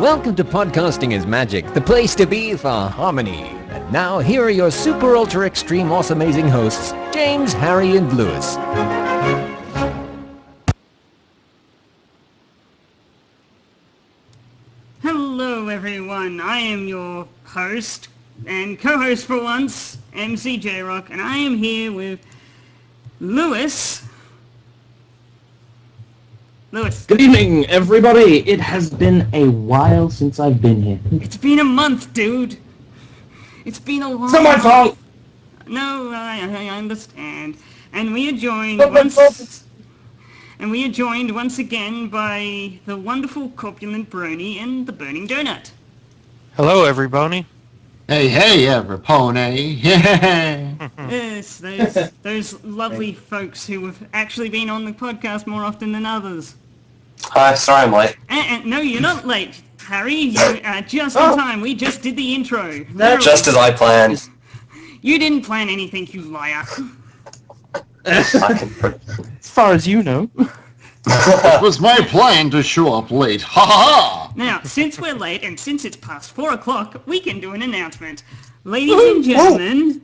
Welcome to Podcasting is Magic, the place to be for harmony. And now, here are your super ultra extreme awesome amazing hosts, James, Harry, and Lewis. Hello everyone, I am your host and co-host for once, MC J-Rock, and I am here with Lewis. Good evening, everybody. It has been a while since I've been here. It's been a month, dude. It's been a long... It's not my fault. No, I understand. And we are joined Not my fault. once again by the wonderful Corpulent Brony and the Burning Donut. Hello, everybody. Hey, everypony. Yeah. Yes, those lovely folks who have actually been on the podcast more often than others. Hi, sorry I'm late. And no, you're not late, Harry. You are just in time. We just did the intro. Just as I planned. You didn't plan anything, you liar. As far as you know. It was my plan to show up late. Ha ha ha! Now, since we're late and since it's past 4 o'clock, we can do an announcement. Ladies and gentlemen,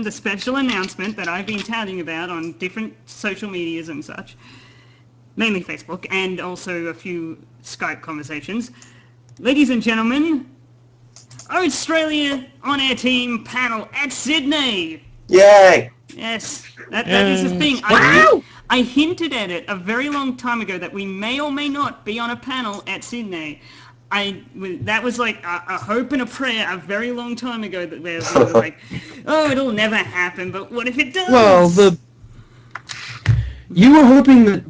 the special announcement that I've been touting about on different social medias and such, mainly Facebook, and also a few Skype conversations. Ladies and gentlemen, Australia on-air team panel at Sydney. Yay! Yes, that is the thing. I hinted at it a very long time ago that we may or may not be on a panel at Sydney. That was like a hope and a prayer a very long time ago that we were like, oh, it'll never happen, but what if it does? Well, you were hoping that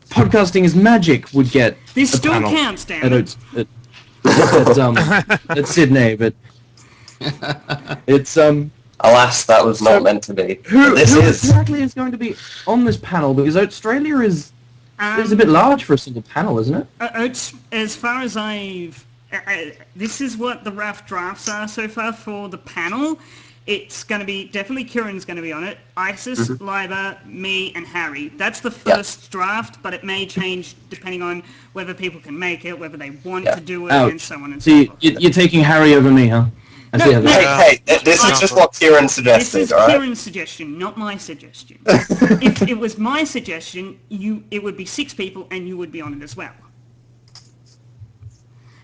Podcasting is Magic would get this a still panel counts, damn it. at Sydney, but it's Alas, that was not meant to be. Who This is. exactly is going to be on this panel? Because Australia is a bit large for a single panel, isn't it? As far as this is what the rough drafts are so far for the panel. It's going to be, definitely Kieran's going to be on it, Isis, Liber, me, and Harry. That's the first draft, but it may change depending on whether people can make it, whether they want to do it, and so on and so forth. You're taking Harry over me, huh? Hey, this is just what Kieran suggested, This is alright? Kieran's suggestion, not my suggestion. If it was my suggestion, it would be 6 people, and you would be on it as well.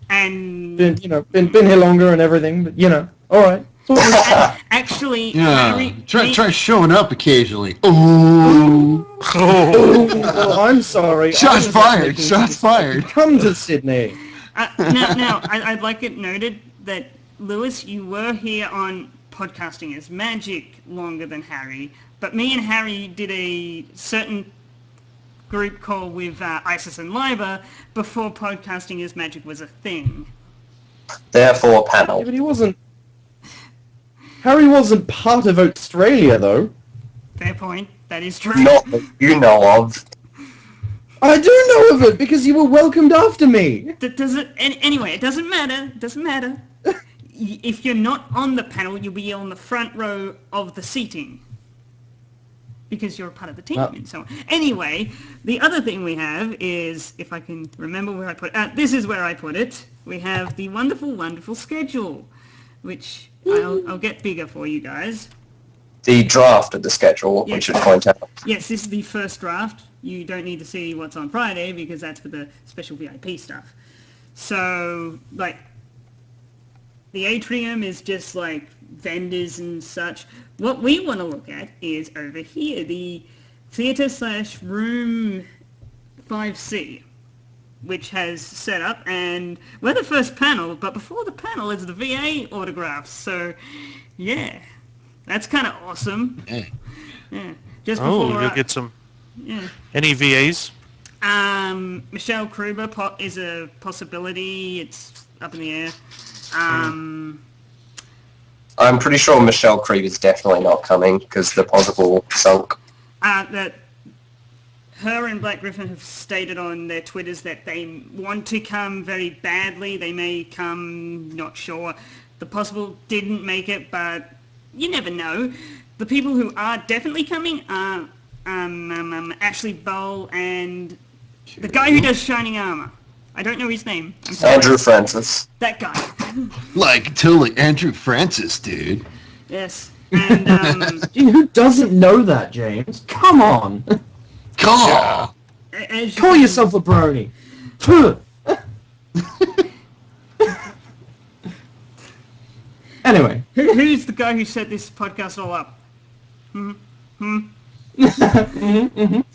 And Been here longer and everything, but all right. actually, Yeah, Harry, try showing up occasionally. Oh, Oh, I'm sorry. Shots fired. Come to Sydney. now, I'd like it noted that, Lewis, you were here on Podcasting is Magic longer than Harry, but me and Harry did a certain group call with Isis and Liber before Podcasting is Magic was a thing. Therefore, panel. Yeah, but Harry wasn't part of Australia, though. Fair point. That is true. Not that you know of. I do know of it because you were welcomed after me. Anyway, it doesn't matter. It doesn't matter. If you're not on the panel, you'll be on the front row of the seating. Because you're a part of the team and so on. Anyway, the other thing we have is, if I can remember where I put it, this is where I put it. We have the wonderful, wonderful schedule, which I'll get bigger for you guys. The draft of the schedule, we should point out. Yes, this is the first draft. You don't need to see what's on Friday because that's for the special VIP stuff. So, like, the atrium is just like vendors and such. What we want to look at is over here, the theatre/room 5C, which has set up, and we're the first panel, but before the panel is the VA autographs. So, yeah, that's kind of awesome. Yeah. Just before. You'll get some. Yeah. Any VAs? Michelle Kruber is a possibility. It's up in the air. I'm pretty sure Michelle Creed is definitely not coming because the possible sunk. That her and Black Griffin have stated on their Twitters that they want to come very badly. They may come, not sure. The possible didn't make it, but you never know. The people who are definitely coming are Ashley Bowl and the guy who does Shining Armor. I don't know his name. I'm sorry. Andrew Francis. That guy. Like, totally Andrew Francis, dude. Yes. And, Gee, who doesn't know that, James? Come on. Come on. as you Call can- yourself a brony. Huh. Anyway. Who's the guy who set this podcast all up?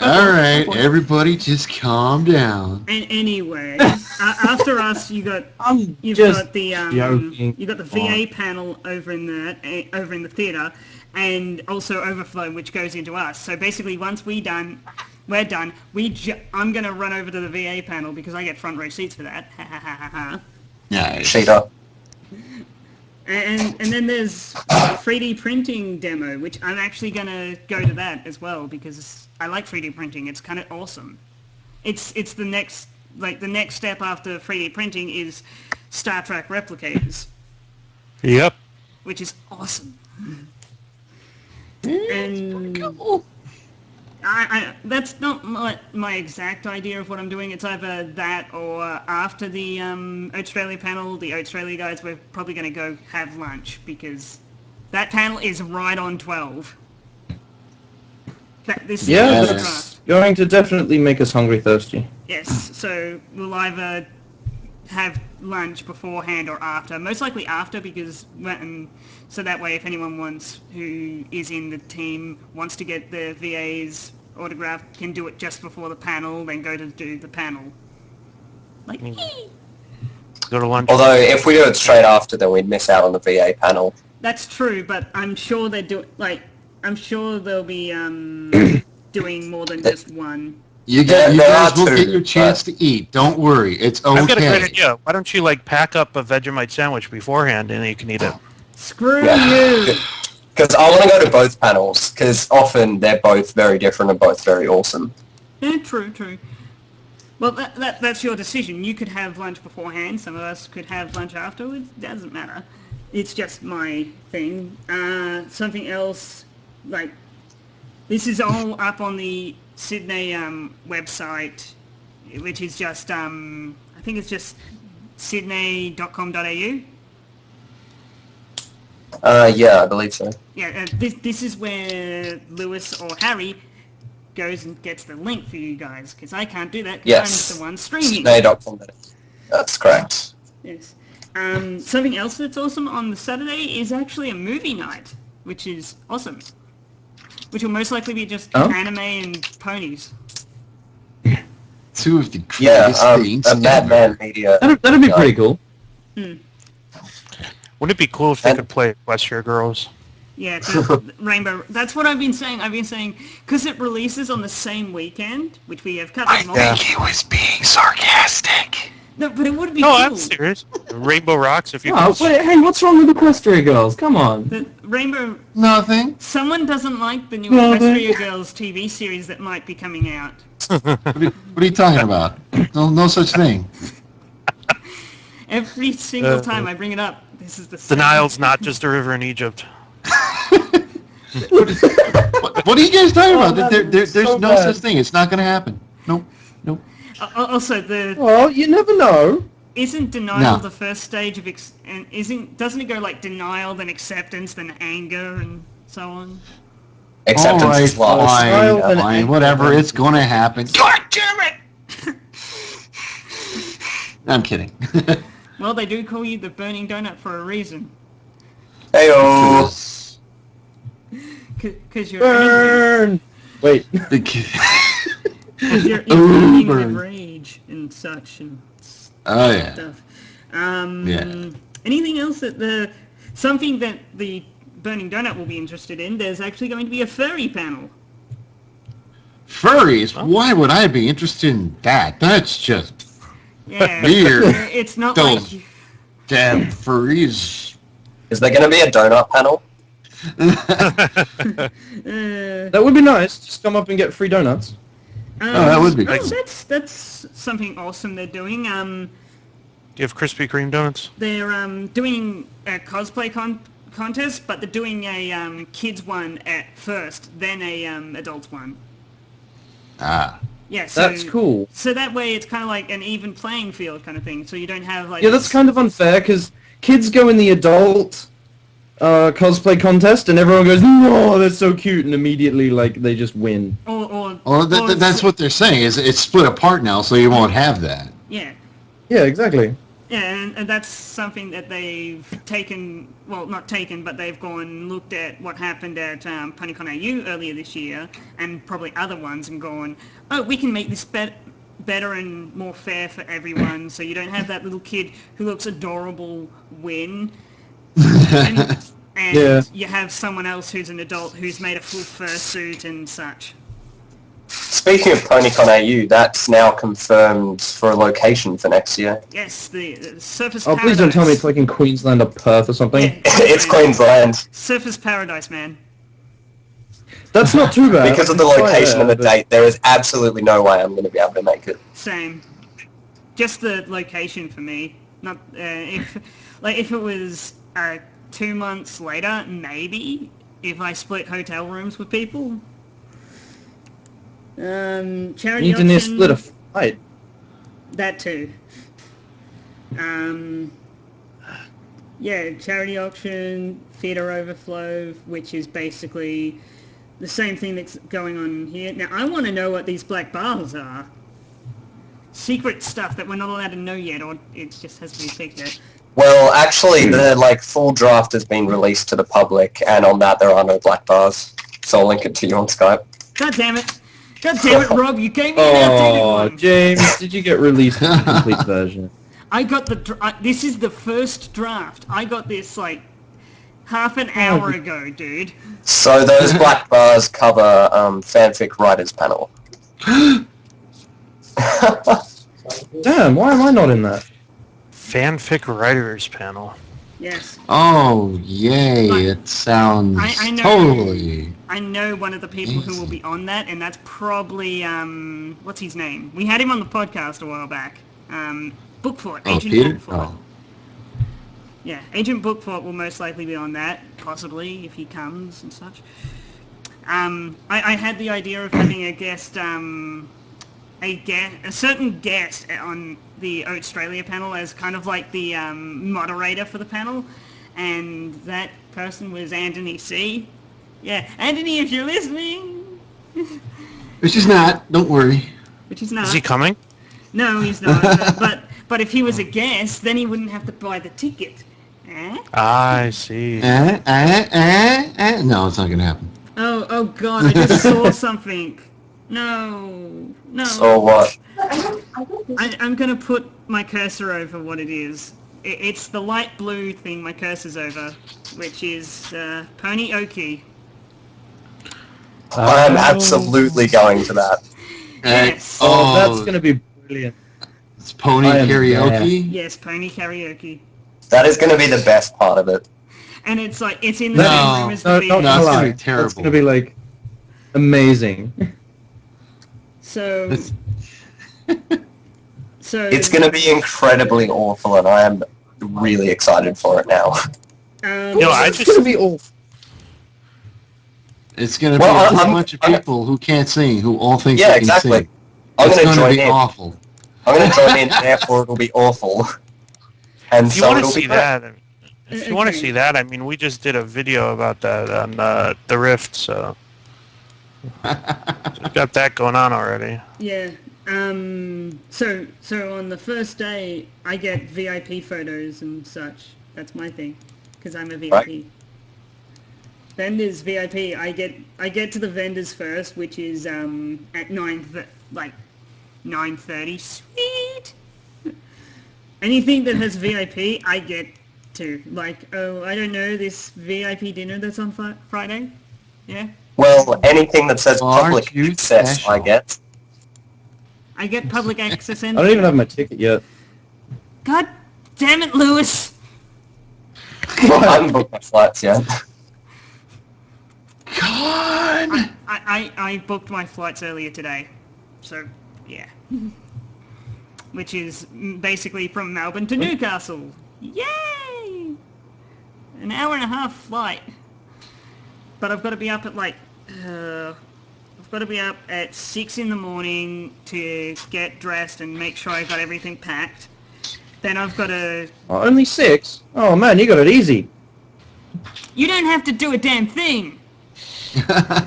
All right, everybody just calm down. And anyway, after us, you've got the joking. you got the VA panel over in the theater, and also Overflow, which goes into us. So basically, once we're done. I'm gonna run over to the VA panel because I get front row seats for that. Ha ha ha ha ha. Nice. Cheater. And then there's 3D printing demo, which I'm actually gonna go to that as well because I like 3D printing. It's kind of awesome. It's the next step after 3D printing is Star Trek replicators, Yep. which is awesome. Yeah, And cool. I that's not my exact idea of what I'm doing. It's either that or after the Australia panel, the Australia guys, we're probably going to go have lunch because that panel is right on 12. This is Yeah, the that's draft. going to definitely make us hungry thirsty. Yes, so we'll either have lunch beforehand or after. Most likely after because so that way if anyone who is in the team wants to get the VA's autograph can do it just before the panel, then go to do the panel. Like, Go to lunch. Although, if we do it straight after, then we'd miss out on the VA panel. that's true, but I'm sure I'm sure they'll be doing more than just one. You Yeah, there guys are will two, get your chance to eat. Don't worry. It's okay. I've got a great idea. Why don't you pack up a Vegemite sandwich beforehand and then you can eat it? Screw Yeah. you! Because I want to go to both panels, because often they're both very different and both very awesome. Yeah, true. Well, that's your decision. You could have lunch beforehand. Some of us could have lunch afterwards. Doesn't matter. It's just my thing. Something else, this is all up on the Sydney website, which is just, I think it's just sydney.com.au. Yeah, I believe so. Yeah, this is where Lewis or Harry goes and gets the link for you guys, because I can't do that because Yes. I'm the one streaming. Sydney.com. That's correct. Yes. Something else that's awesome on the Saturday is actually a movie night, which is awesome. Which will most likely be just anime and ponies. Two of the Yeah, greatest things a ever. Madman Media. That'd be pretty cool. Wouldn't it be cool if they could play Equestria Girls? Yeah, 'cause Rainbow. That's what I've been saying. I've been saying because it releases on the same weekend, which we have covered. He was being sarcastic. No, but it would be No, cool. I'm serious. Rainbow Rocks, if you Oh, could... wait, hey, what's wrong with Equestria Girls? Come on. The Rainbow. Nothing. Someone doesn't like the new No, Equestria Girls TV series that might be coming out. What are you talking about? No such thing. Every single time I bring it up, this is the The same. Nile's not just a river in Egypt. What are you guys talking about? There's so no bad. such thing. It's not going to happen. Nope. Also, Well, you never know. isn't denial No. the first stage of doesn't it go like denial, then acceptance, then anger, and so on? Acceptance All right, is lost. Smile and fine, anger. whatever. It's going to happen. God damn it! I'm kidding. Well, they do call you the burning donut for a reason, Heyo. because you're angry. Burn! Wait. The kid- 'Cause you're Ooh, burning burn. with rage and such and Oh yeah. stuff. Yeah. Anything else something that the Burning Donut will be interested in? There's actually going to be a furry panel. Furries? Why would I be interested in that? That's just Yeah, weird. it's not Those- like Damn furries. Is there going to be a donut panel? That would be nice. Just come up and get free donuts. that would be cool. That's something awesome they're doing. Do you have Krispy Kreme donuts? They're doing a cosplay contest, but they're doing a kids one at first, then a adults one. Ah. Yeah, so, That's cool. So that way it's kind of like an even playing field kind of thing. So you don't have like... Yeah, that's kind of unfair, because kids go in the adult cosplay contest, and everyone goes, "No, that's so cute," and immediately, like, they just win. That's what they're saying. Is it's split apart now, so you won't have that. Yeah. Yeah, exactly. Yeah, and that's something that they've taken, well, not taken, but they've gone and looked at what happened at PonyCon AU earlier this year, and probably other ones, and gone, oh, we can make this better and more fair for everyone, so you don't have that little kid who looks adorable win, and Yeah. you have someone else who's an adult who's made a full fursuit and such. Speaking of PonyCon AU, that's now confirmed for a location for next year. Yes, the Surface Oh, Paradise. please don't tell me it's like in Queensland or Perth or something. Yeah, It's Queensland. Surface Paradise, man. That's not too bad. Because of the location and the date, there is absolutely no way I'm going to be able to make it. Same. Just the location for me. Not if it was 2 months later, maybe if I split hotel rooms with people. Charity You need to near auction, split a flight. that too. Yeah, charity auction, theatre overflow, which is basically the same thing that's going on here. Now, I want to know what these black bars are. Secret stuff that we're not allowed to know yet, or it just has to be secret. Well, actually, the full draft has been released to the public, and on that there are no black bars. So I'll link it to you on Skype. God damn it! God damn it, Rob! You gave me an outdated one. James, did you get released the complete version? I got the. This is the first draft. I got this like half an hour ago, dude. So those black bars cover fanfic writers panel. Damn, why am I not in that? Fanfic writers panel. Yes. Oh, yay! It sounds I know, totally. I know one of the people who will be on that, and that's probably what's his name? We had him on the podcast a while back. Bookfort, Oh, Agent Peter. Bookfort. Oh. Yeah, Agent Bookfort will most likely be on that, possibly if he comes and such. I had the idea of having a guest, a certain guest on the Australia panel as kind of like the moderator for the panel, and that person was Anthony C. Yeah, Anthony, if you're listening. Which is not. Don't worry. Which is not. Is he coming? No, he's not. But if he was a guest, then he wouldn't have to buy the ticket. Eh? I see. No, it's not gonna happen. Oh God! I just saw something. No. So what? I'm gonna put my cursor over what it is. It's the light blue thing my cursor's over, which is Pony Oki. I'm absolutely going to that. Yes. Oh, that's gonna be brilliant. It's pony I am karaoke. Yes, Pony Karaoke. That is going to be the best part of it. And it's like it's in the same room as the No, video. not it's lie. gonna be terrible. It's gonna be like amazing. So It's going to be incredibly awful, and I am really excited for it now. It's gonna be awful. It's gonna Well, be a I'm- bunch of people who can't sing, who all think Yeah, they can exactly. sing. I'm It's going to gonna join be in. awful. I'm going to join in, therefore it'll be awful. And If you so want to it'll see be great. that, if you want to Okay. see that, I mean, we just did a video about that on the Rift, so we've got that going on already. Yeah. So on the first day, I get VIP photos and such. That's my thing, because I'm a VIP. Right. Vendors VIP. I get to the vendors first, which is at 9:30. Sweet. Anything that has VIP, I get to. Like, oh, I don't know, this VIP dinner that's on Friday. Yeah. Well, anything that says Aren't public you access, special? I get. I get public access I and. don't even have my ticket yet. God damn it, Lewis! I haven't booked my flights yet. God! I booked my flights earlier today, so yeah. Which is basically from Melbourne to Newcastle. Yay! An hour and a half flight. But I've got to be up at like I've got to be up at 6 in the morning to get dressed and make sure I got everything packed. Then I've got to... Oh, only 6? Oh man, you got it easy. You don't have to do a damn thing!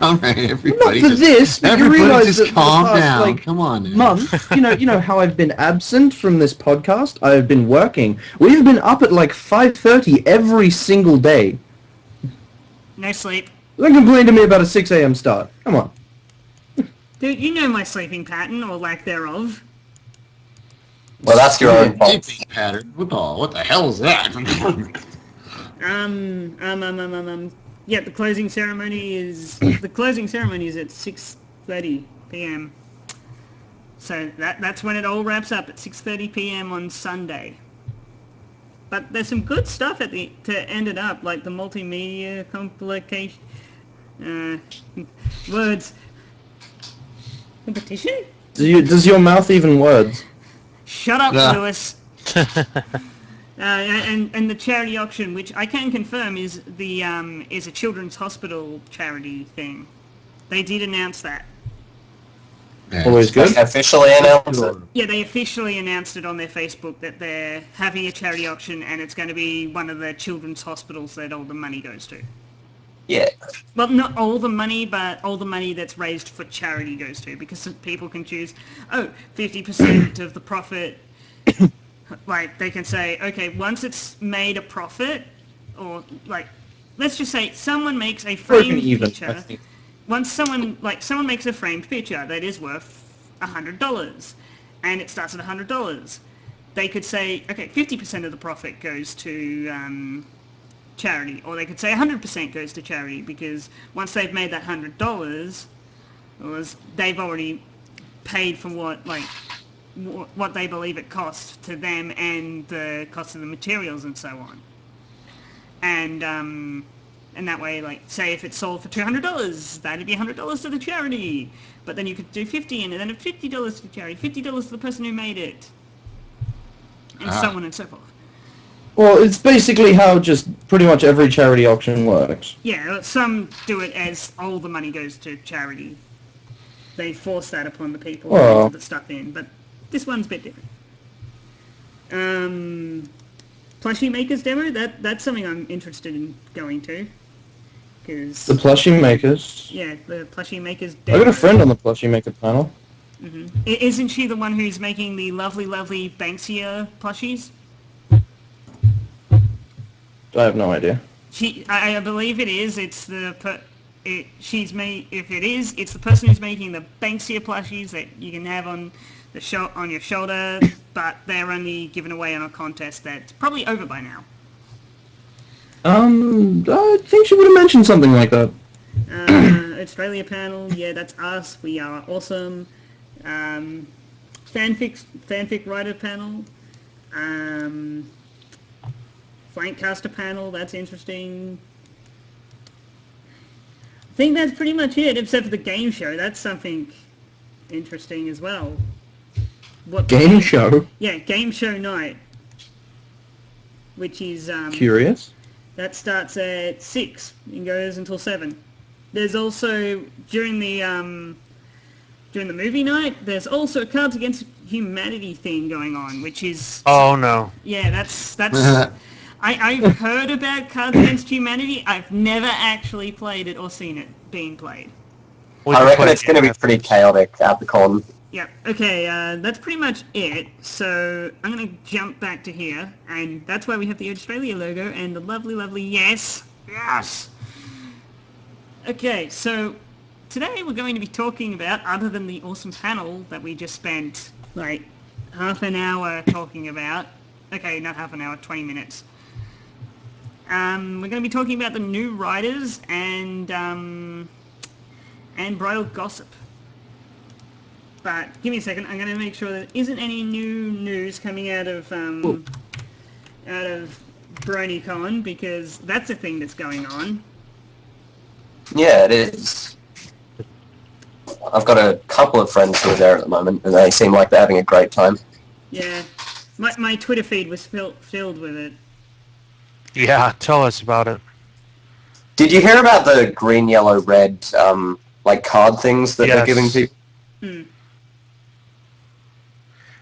All right, everybody. Not for this, but you everybody realise just that for the calm past, down. like, Come on, now. month, you know how I've been absent from this podcast? I've been working. We've been up at like 5:30 every single day. No sleep. Don't complain to me about a 6 a.m. start. Come on. Dude, you know my sleeping pattern, or lack thereof. Well, that's your own fault. Sleeping pattern. What the hell is that? Yeah, the closing ceremony is at 6:30 p.m. So that's when it all wraps up, at 6:30 p.m. on Sunday. But there's some good stuff to end it up, like the multimedia complication words competition. Does your mouth even words? Shut up, Nah. Lewis. And the charity auction, which I can confirm is a children's hospital charity thing. They did announce that. Always good. They officially announced it. Yeah, they officially announced it on their Facebook that they're having a charity auction, and it's going to be one of the children's hospitals that all the money goes to. Yeah. Well, not all the money, but all the money that's raised for charity goes to, because people can choose, 50% of the profit. Like, they can say, okay, once it's made a profit, or, like, let's just say someone makes a framed picture. Once someone makes a framed picture that is worth $100, and it starts at $100, they could say, okay, 50% of the profit goes to charity, or they could say 100% goes to charity, because once they've made that $100, they've already paid for what they believe it costs to them, and the cost of the materials and so on. And that way, like, say if it's sold for $200, that'd be $100 to the charity. But then you could do 50, and then $50 to charity, $50 to the person who made it, and so on and so forth. Well, it's basically how just pretty much every charity auction works. Yeah, some do it as all the money goes to charity. They force that upon the people who put the stuff in, but this one's a bit different. Plushie makers demo, that's something I'm interested in going to. Cause, The plushie makers. yeah, the plushie makers I demo. got a friend on the plushie maker panel. Mm-hmm. Isn't she the one who's making the lovely Banksia plushies? I have no idea. I believe it is. It's the if it is, it's the person who's making the Banksia plushies that you can have on your shoulder, but they're only given away on a contest that's probably over by now. I think she would have mentioned something like that. Australia panel, yeah, that's us. We are awesome. Fanfic writer panel. Flankcaster panel, that's interesting. I think that's pretty much it, except for the game show. That's something interesting as well. Game show? Yeah, game show night. Which is... Curious. That starts at 6 and goes until 7. There's also, during the movie night, there's also a Cards Against Humanity thing going on, which is... Oh, no. Yeah, that's I've heard about Cards Against Humanity. I've never actually played it or seen it being played. I reckon it's going to be pretty chaotic at the con. Yeah, okay, that's pretty much it. So I'm going to jump back to here, and that's why we have the Australia logo and the lovely yes. Okay, so today we're going to be talking about, other than the awesome panel that we just spent, like, half an hour talking about. Okay, not half an hour, 20 minutes. We're going to be talking about the new writers and bridal gossip. But give me a second. I'm going to make sure there isn't any new news coming out of BronyCon, because that's a thing that's going on. Yeah, it is. I've got a couple of friends who are there at the moment, and they seem like they're having a great time. Yeah, my Twitter feed was filled with it. Yeah, tell us about it. Did you hear about the green, yellow, red like card things that they're Yes. giving people.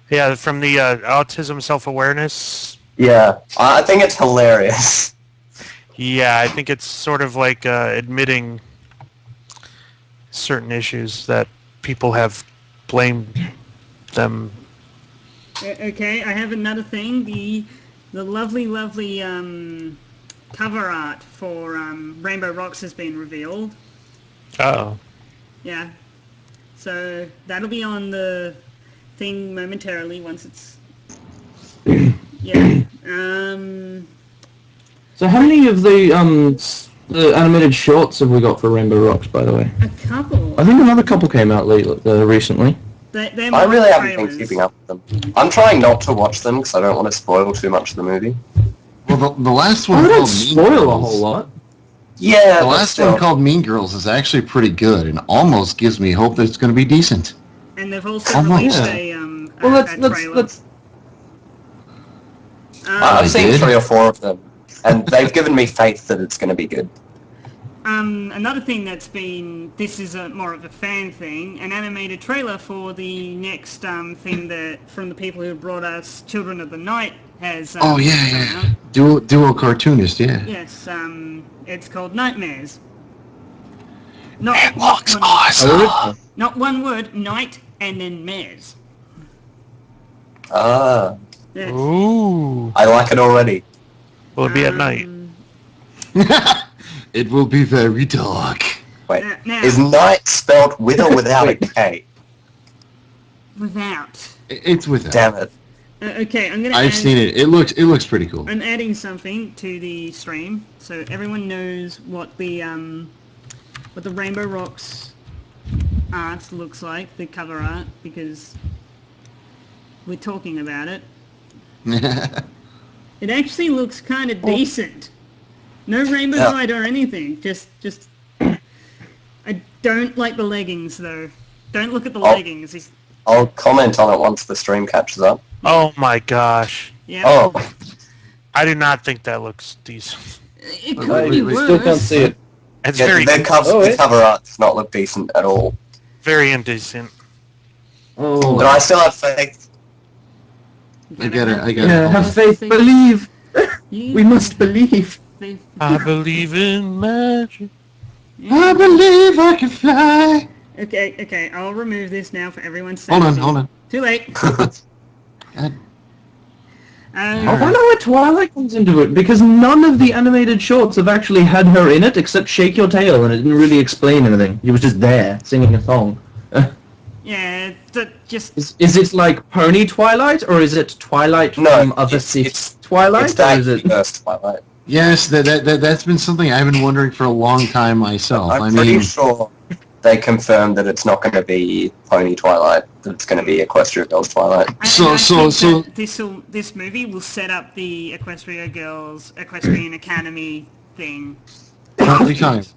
Yeah, from the autism self-awareness. Yeah, I think it's hilarious. Yeah, I think it's sort of like admitting certain issues that people have blamed them. Okay, I have another thing. The lovely cover art for Rainbow Rocks has been revealed. Oh. Yeah. So that'll be on the thing momentarily once it's... Yeah. So how many of the animated shorts have we got for Rainbow Rocks, by the way? A couple. I think another couple came out recently. They're I really haven't been trailers. keeping up with them. I'm trying not to watch them because I don't want to spoil too much of the movie. Well, the last Oh, one don't called Mean spoil a Girls. whole lot. Yeah, The but last still. one called Mean Girls is actually pretty good and almost gives me hope that it's going to be decent. And they've also Almost. released Yeah. a Well, let's trailer. I've They seen did? 3 or 4 of them, and they've given me faith that it's going to be good. Another thing that's been, this is more of a fan thing, an animated trailer for the next thing that from the people who brought us Children of the Night has Oh, come yeah. out. Duo cartoonist, yeah. Yes, it's called Nightmares. Not, It looks not, awesome. not one word, night and then mares. Ah, Yes. Ooh. I like it already. Will it be at night? It will be very dark. Wait, Now, is night spelled with or without a K? without. It's with it. Damn it. Okay, I'm gonna I've seen it. It looks pretty cool. I'm adding something to the stream so everyone knows what the Rainbow Rocks art looks like, the cover art, because we're talking about it. It actually looks kind of decent. No rainbow Yeah. light or anything. Just. I don't like the leggings though. Don't look at the leggings. I'll comment on it once the stream catches up. Oh my gosh. Yeah. Oh, I do not think that looks decent. It Wait, could be We worse. still can't see it. It's yeah, very, the cover art does not look decent at all. very indecent. Oh, But I still have faith. I got it. yeah, have faith, believe. We must believe. I believe in magic. I believe I can fly. Okay, I'll remove this now for everyone's Hold sanity. on. Too late. God. I wonder where Twilight comes into it, because none of the animated shorts have actually had her in it, except Shake Your Tail, and it didn't really explain anything. He was just there, singing a song. Yeah, just... Is it like Pony Twilight, or is it Twilight No, from other it's cities Twilight, It's or is that it... universe Twilight. Yes, that's been something I've been wondering for a long time myself. I'm I pretty mean, sure they confirmed that it's not going to be Pony Twilight, that it's going to be Equestria Girls Twilight. I So- think that this movie will set up the Equestria Girls Equestrian Academy thing. what are you talking about?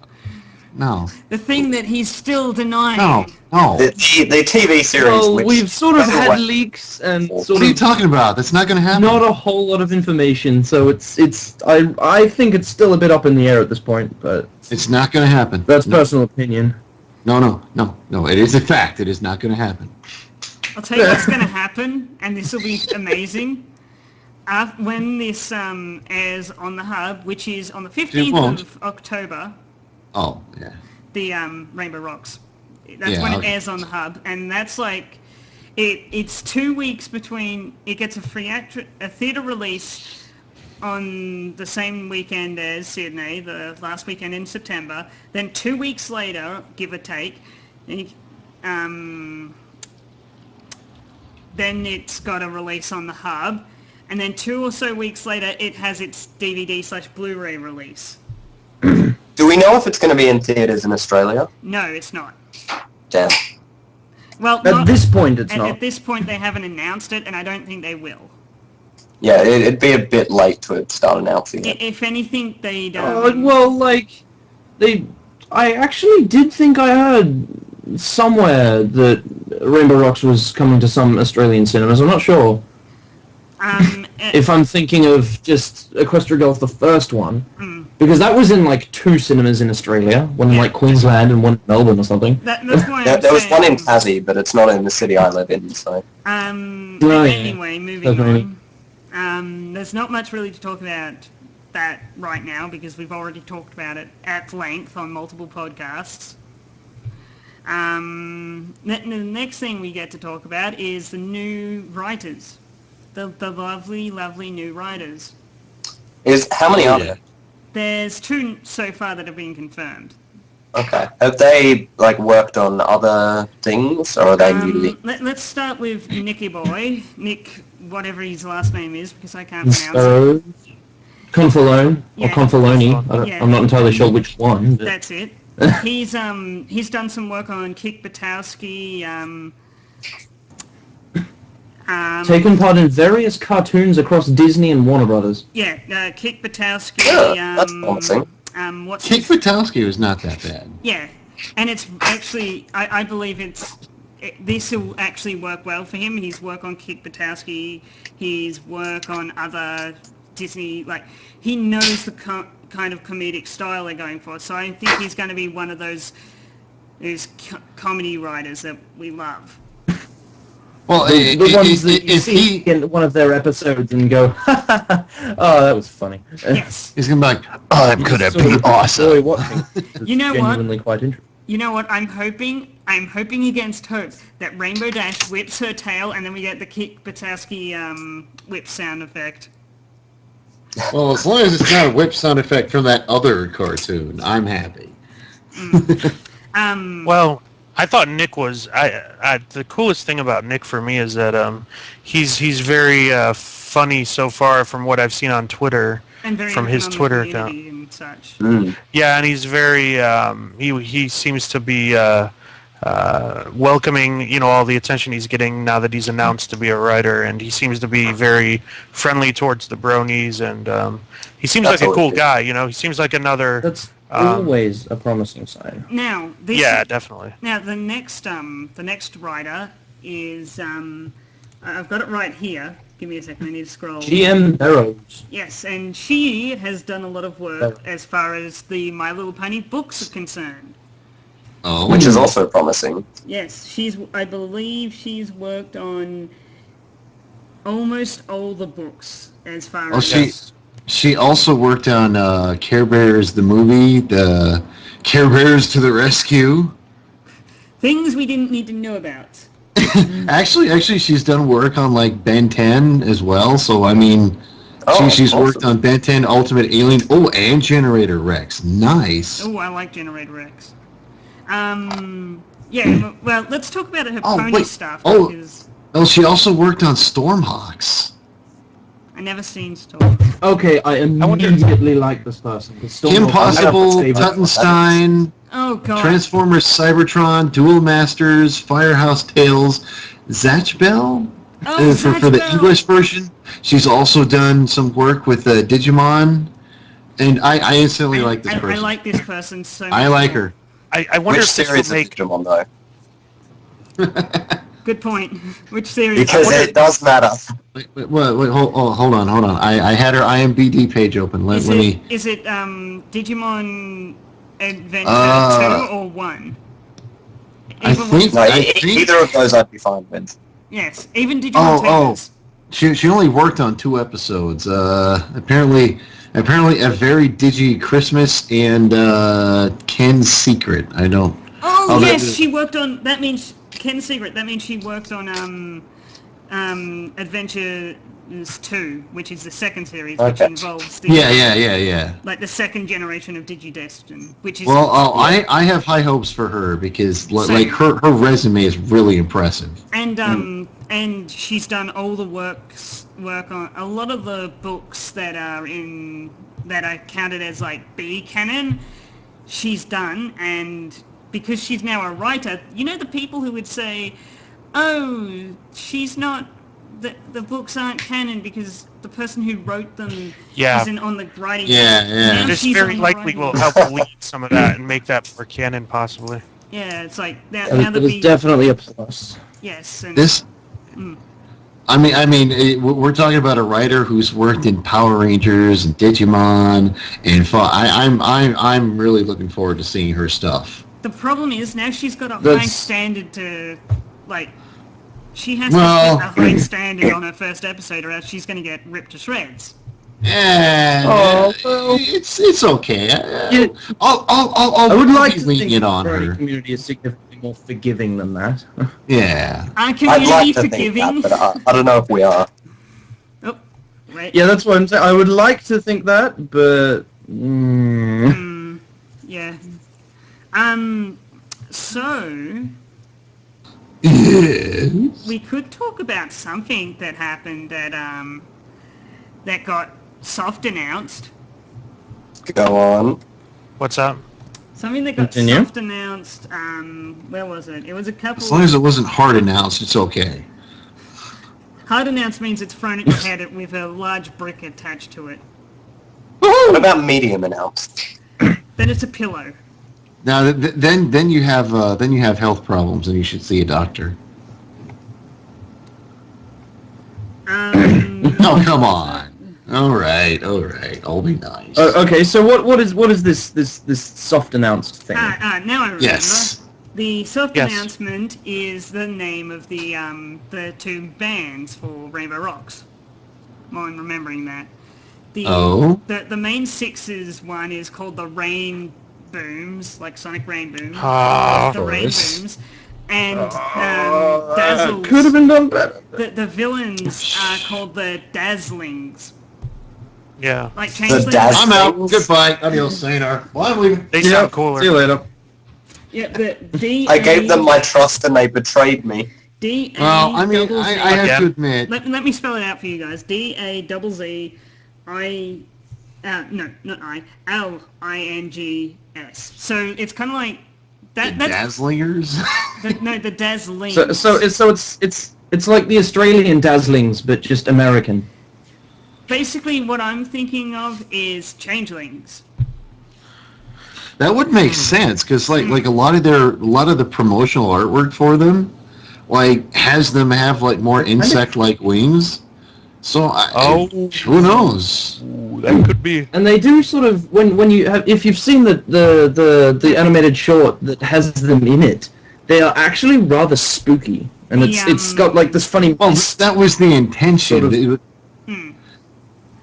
No, The thing that he's still denying. no. The TV series, Well, which, we've sort of by the had way- leaks and What sort What are you of talking about? That's not going to happen. not a whole lot of information, so I think it's still a bit up in the air at this point, but It's not going to happen. that's no. personal opinion. No. It is a fact. It is not going to happen. I'll tell you what's going to happen, and this will be amazing. When this airs on the Hub, which is on the 15th won't. of October, Oh, yeah. the Rainbow Rocks. That's Yeah, when it okay. airs on the Hub, and that's like it's 2 weeks between it gets a theatre release on the same weekend as Sydney, the last weekend in September. Then 2 weeks later, give or take, then it's got a release on the Hub, and then 2 or so weeks later, it has its DVD/Blu-ray release. do we know if it's going to be in theatres in Australia? No, it's not. Damn. Well, At not, this point, it's at, not. at this point, they haven't announced it, and I don't think they will. Yeah, it'd be a bit late to start announcing it. If anything, they'd... Well, like, I actually did think I heard somewhere that Rainbow Rocks was coming to some Australian cinemas. I'm not sure. If I'm thinking of just Equestria Girls, the first one, Because that was in like 2 cinemas in Australia, one in like Queensland and one in Melbourne or something. That's why There was one in Tassie, but it's not in the city I live in, so... Anyway, moving Definitely. on. There's not much really to talk about that right now because we've already talked about it at length on multiple podcasts. The next thing we get to talk about is the new writers. The lovely, lovely new writers. How many are there? There's 2 so far that have been confirmed. Okay. Have they, like, worked on other things, or are they new? Let's start with Nicky Boy. Nick, whatever his last name is, because I can't pronounce it. Confalone or Confaloni. Yeah. I'm not entirely sure which one. But... That's it. He's done some work on Kick Buttowski. Taken part in various cartoons across Disney and Warner Brothers. Yeah, Kick Buttowski. Yeah, that's promising. Kick Buttowski was not that bad. Yeah, and it's actually, I believe this will actually work well for him. His work on Kick Buttowski, his work on other Disney, like, he knows the kind of comedic style they're going for. So I think he's going to be one of those comedy writers that we love. Well, the ones that you see in one of their episodes and go, oh, that was funny. Yes. He's gonna be like, I'm gonna be awesome. Watching. You know genuinely what? Quite interesting. You know what? I'm hoping against hope that Rainbow Dash whips her tail and then we get the Kick Buttowski whip sound effect. Well, as long as it's not a whip sound effect from that other cartoon, I'm happy. Well, I thought Nick was... the coolest thing about Nick for me is that he's very funny so far from what I've seen on Twitter, And very from his open on the Twitter community account. and such. Yeah, and he's very... he seems to be welcoming, all the attention he's getting now that he's announced to be a writer, and he seems to be very friendly towards the bronies, and he seems That's like a cool always good. guy, he seems like another... That's always a promising sign. Now, definitely. Now, the next writer is I've got it right here. Give me a second. I need to scroll. GM Barrows. Yes, and she has done a lot of work as far as the My Little Pony books are concerned. Oh. Which is also promising. Yes, I believe she's worked on almost all the books as far as... She also worked on Care Bears, the movie, the Care Bears to the Rescue. Things we didn't need to know about. Actually, she's done work on, like, Ben 10 as well, so, I mean, she's awesome. worked on Ben 10, Ultimate Alien, and Generator Rex. Nice. Oh, I like Generator Rex. Yeah, well, let's talk about her pony stuff, because... Oh, she also worked on Stormhawks. I never seen Storm. Okay, I immediately like this person. Kim Possible, Tuttenstein, Oh, God. Transformers Cybertron, Duel Masters, Firehouse Tales, Zatch Bell for the English version. She's also done some work with Digimon, and I instantly like this person. I like this person so much. I like her. I wonder Which if this series will is make... Digimon, though? Good point. Which series? Because it does matter. Wait, hold on. I had her IMDb page open. Let me... Is it Digimon Adventure 2 or 1? I think... Either of those I'd be fine with. Yes, even Digimon Tamers. She only worked on 2 episodes. Apparently a very Digi Christmas and Ken's Secret. I don't... Oh, yes, she worked on... That means... Ken's Secret. That means she worked on Adventures 2, which is the second series, which involves the like the second generation of Digidestin, which is I have high hopes for her because like her resume is really impressive. And she's done all the work on a lot of the books that are counted as like B canon. She's done, and because she's now a writer, the people who would say, oh, she's not, the books aren't canon because the person who wrote them isn't on the writing team. Yeah. This very likely will help lead some of that and make that more canon, possibly. Yeah, it's like... now that is definitely a plus. Yes. And, We're talking about a writer who's worked in Power Rangers and Digimon, and I'm really looking forward to seeing her stuff. The problem is now she's got a high That's- standard to, like, she has Well- to put a high standard on her first episode, or else she's going to get ripped to shreds. Yeah, Oh, well. it's okay. Yeah. I would like to be think lenient the on Brony her. community is significantly more forgiving than that. Yeah. Our I'd community like to forgiving. think that, but I don't know if we are. Oh, right. Yeah, that's what I'm saying. I would like to think that, but... Yeah. So Yes. we could talk about something that happened that got soft announced. Go on. What's up? Something that got Continue. soft announced. Where was it? It was a couple. As long as it wasn't hard announced, it's okay. Hard announced means it's thrown at your head with a large brick attached to it. What about medium announced? Then it's a pillow. Now, then you have health problems, and you should see a doctor. Oh, come on. All right, I'll be nice. Okay, so what is this soft announced thing? Now I remember. Yes. The soft Yes. announcement is the name of the two bands for Rainbow Rocks. Well, I'm remembering that. The main sixes one is called the Rain Booms, like Sonic Rain Booms. Ah, the Rain course. Booms. And Dazzles. Could have been done better. The villains are called the Dazzlings. yeah. Like changelings. Dazz- I'm out. Goodbye. Adios, sayonara. Well, I'm leaving. They Yeah, sound cooler. see you later. Yeah, but D. I gave them my trust and they betrayed me. D. Well, I mean, I have Again? to admit, Let me spell it out for you guys. DAZZ I. No, not I. LINGS. So it's kind of like that. the That's Dazzlingers. the Dazzlings. So it's like the Australian Dazzlings, but just American. Basically, what I'm thinking of is changelings. That would make sense because like a lot of the promotional artwork for them, like has them have like more insect-like wings. So who knows? Ooh, that could be. And they do sort of when you have, if you've seen the animated short that has them in it, they are actually rather spooky, and it's got like this funny. Well, that was the intention. Sort of.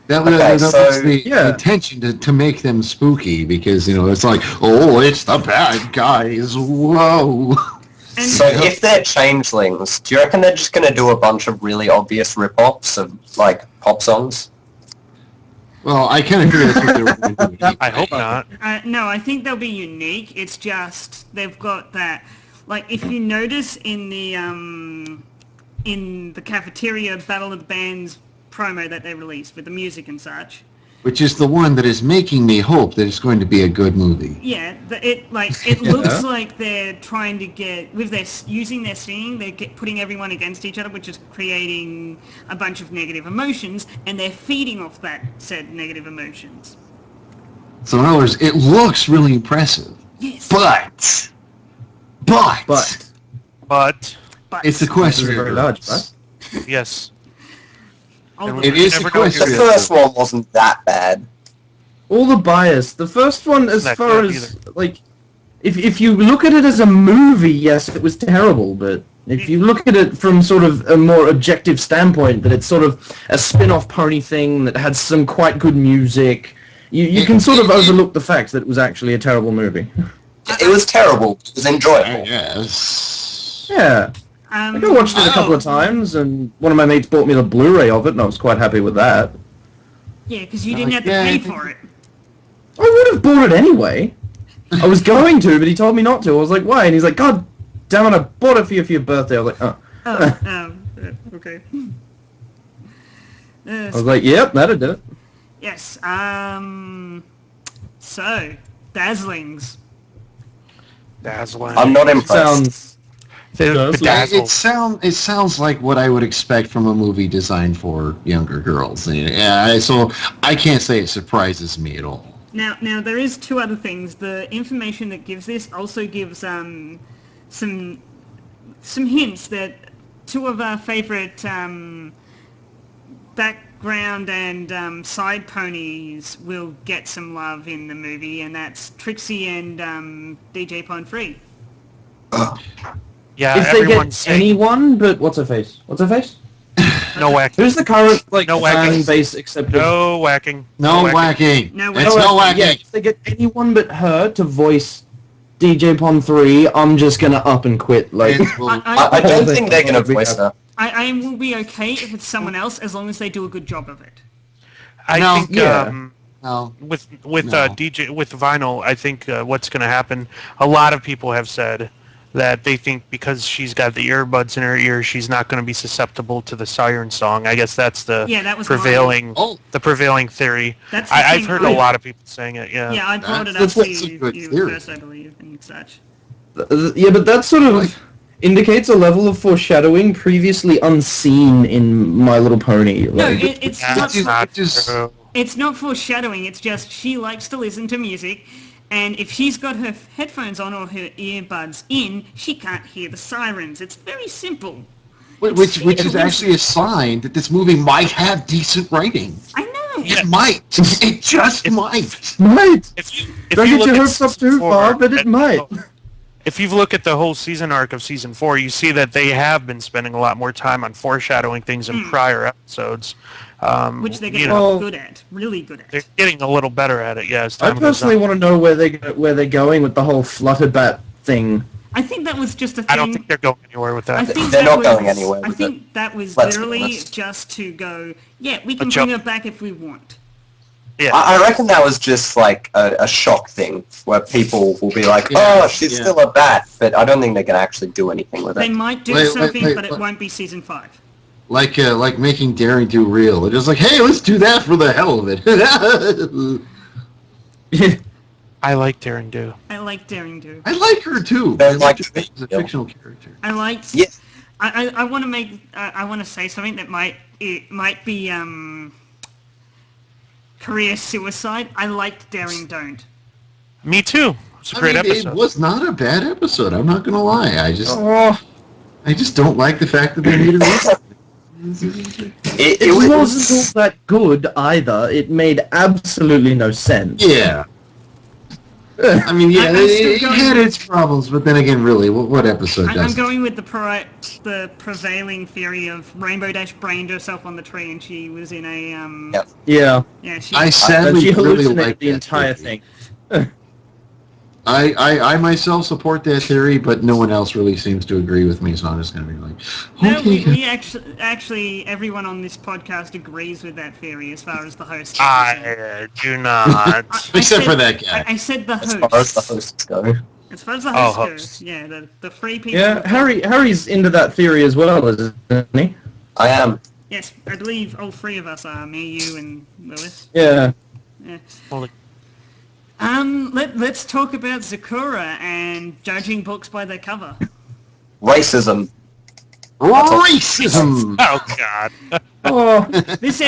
That Okay, was so- the intention to make them spooky because it's like, oh, it's the bad guys. Whoa. And So if they're changelings, do you reckon they're just going to do a bunch of really obvious rip-offs of, like, pop songs? Well, I kind of figured that's what they were going to do. I hope not. no, I think they'll be unique. It's just they've got that. Like if you notice in the cafeteria Battle of the Bands promo that they released with the music and such. Which is the one that is making me hope that it's going to be a good movie. Yeah, it looks like they're trying to get with their using their singing, they're putting everyone against each other, which is creating a bunch of negative emotions, and they're feeding off that said negative emotions. So in other words, it looks really impressive, Yes, but But but it's a this question. is very large, right? Yes. all It the- is Never a know what The question. you're- first one wasn't that bad. All the bias. The first one, as Not far good as like, if you look at it as a movie, yes, it was terrible. But if you look at it from sort of a more objective standpoint, that it's sort of a spin-off pony thing that had some quite good music, you can sort of overlook the fact that it was actually a terrible movie. It was terrible. It was enjoyable. Yes. Yeah. I watched it a couple of times, and one of my mates bought me the Blu-ray of it, and I was quite happy with that. Yeah, because you didn't have to pay for it. I would have bought it anyway. I was going to, but he told me not to. I was like, why? And he's like, God damn it, I bought it for you for your birthday. I was like, oh. Okay. I was like, yep, that'd do it. Yes. So, Dazzlings. Dazzling. I'm not impressed. Sounds... Bedazzled. It sounds like what I would expect from a movie designed for younger girls. So I can't say it surprises me at all. Now there is two other things. The information that gives this also gives some hints that two of our favorite background and side ponies will get some love in the movie, and that's Trixie and DJ Pond Free. Yeah, If they everyone's get saying anyone, but what's her face? What's her face? no whacking. Who's the current No whacking. fan base except No whacking. No whacking. No It's whacking. no whacking. Yeah, if they get anyone but her to voice DJ Pond 3, I'm just gonna up and quit. Like, I don't think they're going to voice her. I will be okay if it's someone else as long as they do a good job of it. I No. think Yeah. No. with No. DJ with Vinyl, I think what's going to happen. A lot of people have said that they think because she's got the earbuds in her ear, she's not going to be susceptible to the siren song. I guess that's the That was prevailing theory. That's the I've thing heard a lot of people saying it. Yeah. Yeah, I brought it up That's to what's a good you theory. first, I believe, and such. yeah, but that sort of indicates a level of foreshadowing previously unseen in My Little Pony. No, Like, it's That's not. not just- true. It's not foreshadowing. It's just she likes to listen to music, and if she's got her headphones on or her earbuds in, she can't hear the sirens. It's very simple. Which is actually a sign that this movie might have decent writing. I know. Yeah. It might. It just might. might. If you Don't look get your at hopes up season too 4, far, but it might. If you look at the whole season arc of season 4, you see that they have been spending a lot more time on foreshadowing things in prior episodes. Which they're you getting know, good at. Really good they're at. getting a little better at it. Yeah, as I time goes personally on. want to know where they're going with the whole Flutterbat thing. I think that was just a thing. I don't think they're going anywhere with I that. think They're that not going anywhere I with think that was Let's be literally honest. just to go, yeah, we can A joke. bring her back if we want. Yeah. I reckon that was just like a shock thing where people will be like, Yeah, oh, she's yeah. still a bat, but I don't think they're going to actually do anything with They it. might do Wait, something, but it wait. won't be season 5. Like making Daring Do real. It's just like, hey, let's do that for the hell of it. I like Daring Do. I like Daring Do. I like her too. They're I like like her as a yeah. fictional character. I liked. Yeah. I want to make. I want to say something that might be career suicide. I liked Daring Don't. Me too. It's a great episode. It was not a bad episode. I'm not gonna lie. I just don't like the fact that they made it. It wasn't all that good either. It made absolutely no sense. Yeah. I mean, yeah, I'm still it going- had its problems, but then again, really, what episode I'm does? going with the prevailing theory of Rainbow Dash brained herself on the tree, and she was in a Yep. Yeah. Yeah, she. I sadly She really hallucinated like the that entire theory. thing. I myself support that theory, but no one else really seems to agree with me, so I'm just going to be like, No, okay. we actually everyone on this podcast agrees with that theory as far as the host. I do not. Except for that guy. I said the As host. far as the hosts go. As far as the Oh, host host. goes, yeah, the free people. Yeah, Harry's into that theory as well, isn't he? I am. Yes, I believe all three of us are. Me, you, and Lewis. Yeah. Yeah. Holy- Let's talk about Sakura and judging books by their cover. Racism. Racism! Oh God. Oh,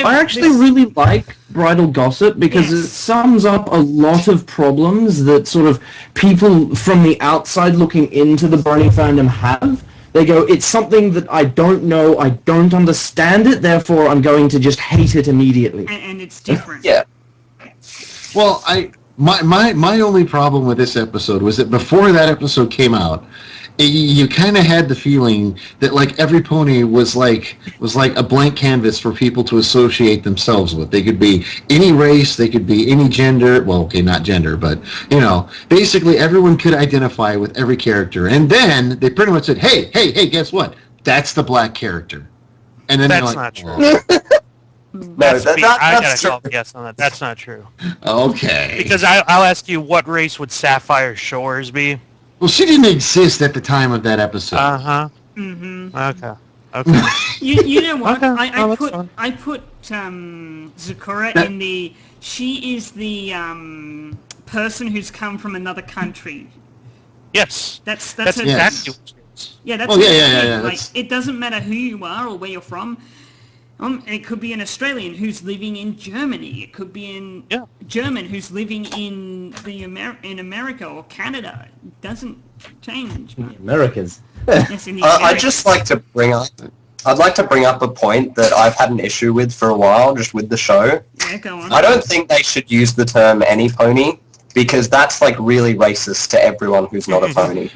I actually really like Bridal Gossip because it sums up a lot of problems that sort of people from the outside looking into the Brony fandom have. They go, it's something that I don't know, I don't understand it, therefore I'm going to just hate it immediately. And it's different. Yeah. Well, my only problem with this episode was that before that episode came out, you kind of had the feeling that like every pony was like a blank canvas for people to associate themselves with. They could be any race, they could be any gender. Well, okay, not gender, but you know, basically everyone could identify with every character. And then they pretty much said, "Hey, guess what? That's the black character." And then That's they're like, not true. No, That's that, me. that, I that's gotta true. call yes on that. That's not true. Okay. Because I'll ask you, what race would Sapphire Shores be? Well, she didn't exist at the time of that episode. Uh huh. Mm-hmm. Okay. Okay. You know what? Okay, no, that's fine. I put Sakura in the. She is the person who's come from another country. Yes. That's That's her Yes. exactly what it is. Yeah, that's Well, her yeah, thing. yeah, Like, that's- it doesn't matter who you are or where you're from. It could be an Australian who's living in Germany. It could be an German who's living in in America or Canada. It doesn't change. In the Americas. Yes, in the I'd just like to bring up. I'd like to bring up a point that I've had an issue with for a while, just with the show. Yeah, go on. I don't think they should use the term any pony, because that's like really racist to everyone who's not a pony.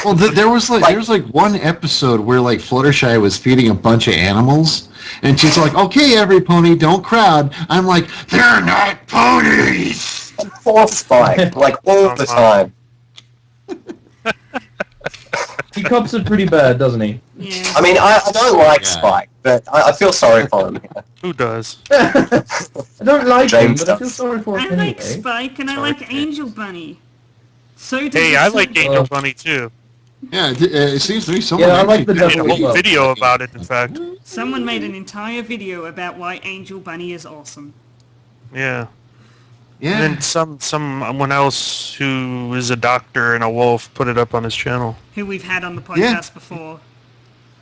Well, there was one episode where like Fluttershy was feeding a bunch of animals, and she's like, "Okay, every pony, don't crowd." I'm like, "They're not ponies." For Spike, like all the time. He cops it pretty bad, doesn't he? Yeah. I mean, I don't like Spike, but I feel sorry for him. Who does? I don't like James him, but I feel does. sorry for I him like anyway. Spike and I Sorry. like Angel Bunny. So does Hey, the I like son- Angel Bunny too. Yeah, it seems to me someone. Yeah, I like the I made a Definitely whole will. video about it, in fact. Someone made an entire video about why Angel Bunny is awesome. Yeah. Yeah. And then someone else who is a doctor and a wolf put it up on his channel. Who we've had on the podcast Yeah. before.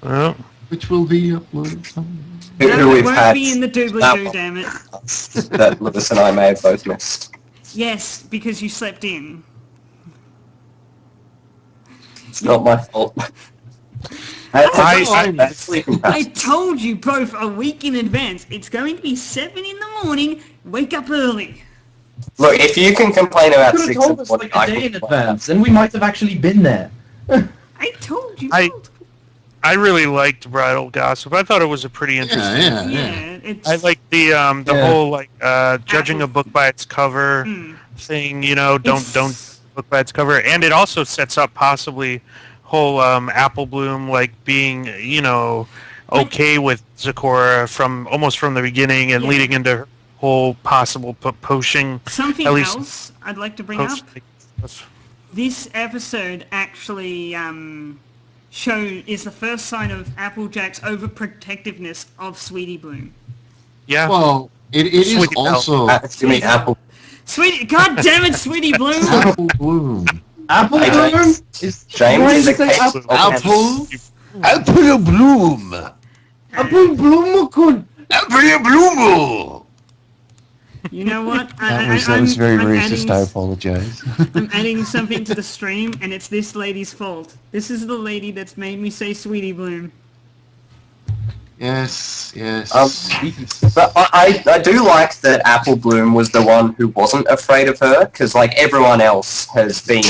Well, Which will be uploaded somewhere. Who No, it we've won't had be in the doobly that doo, one. damn it. that Lewis and I may have both missed. Yes, because you slept in. It's not my fault. I told you both a week in advance. It's going to be 7 in the morning. Wake up early. Look, if you can complain about You could 6 have in told the us morning, like I a day can in complain. advance, and we might have actually been there. I told you. I really liked Bridal Gossip. I thought it was a pretty interesting. Yeah, it's... I like the whole like judging a book by its cover thing. You know, don't book by its cover, and it also sets up possibly whole Apple Bloom like being okay with Zecora from almost from the beginning and leading into her whole possible poaching. Something at least else I'd like to bring up. This episode actually is the first sign of Applejack's overprotectiveness of Sweetie Bloom. Yeah. Well, it is Sweetie Belle. also You mean Apple? Sweetie, God damn it, Sweetie Bloom! Apple Bloom. Apple Hey, Bloom? James. Is James trying is to the say case Apple of Apple? Apple Bloom. Apple Bloom could. Apple Bloom. You know what? That was very I'm racist. I adding- apologize. I'm adding something to the stream, and it's this lady's fault. This is the lady that's made me say Sweetie Bloom. Yes. But I do like that Apple Bloom was the one who wasn't afraid of her, because like everyone else has been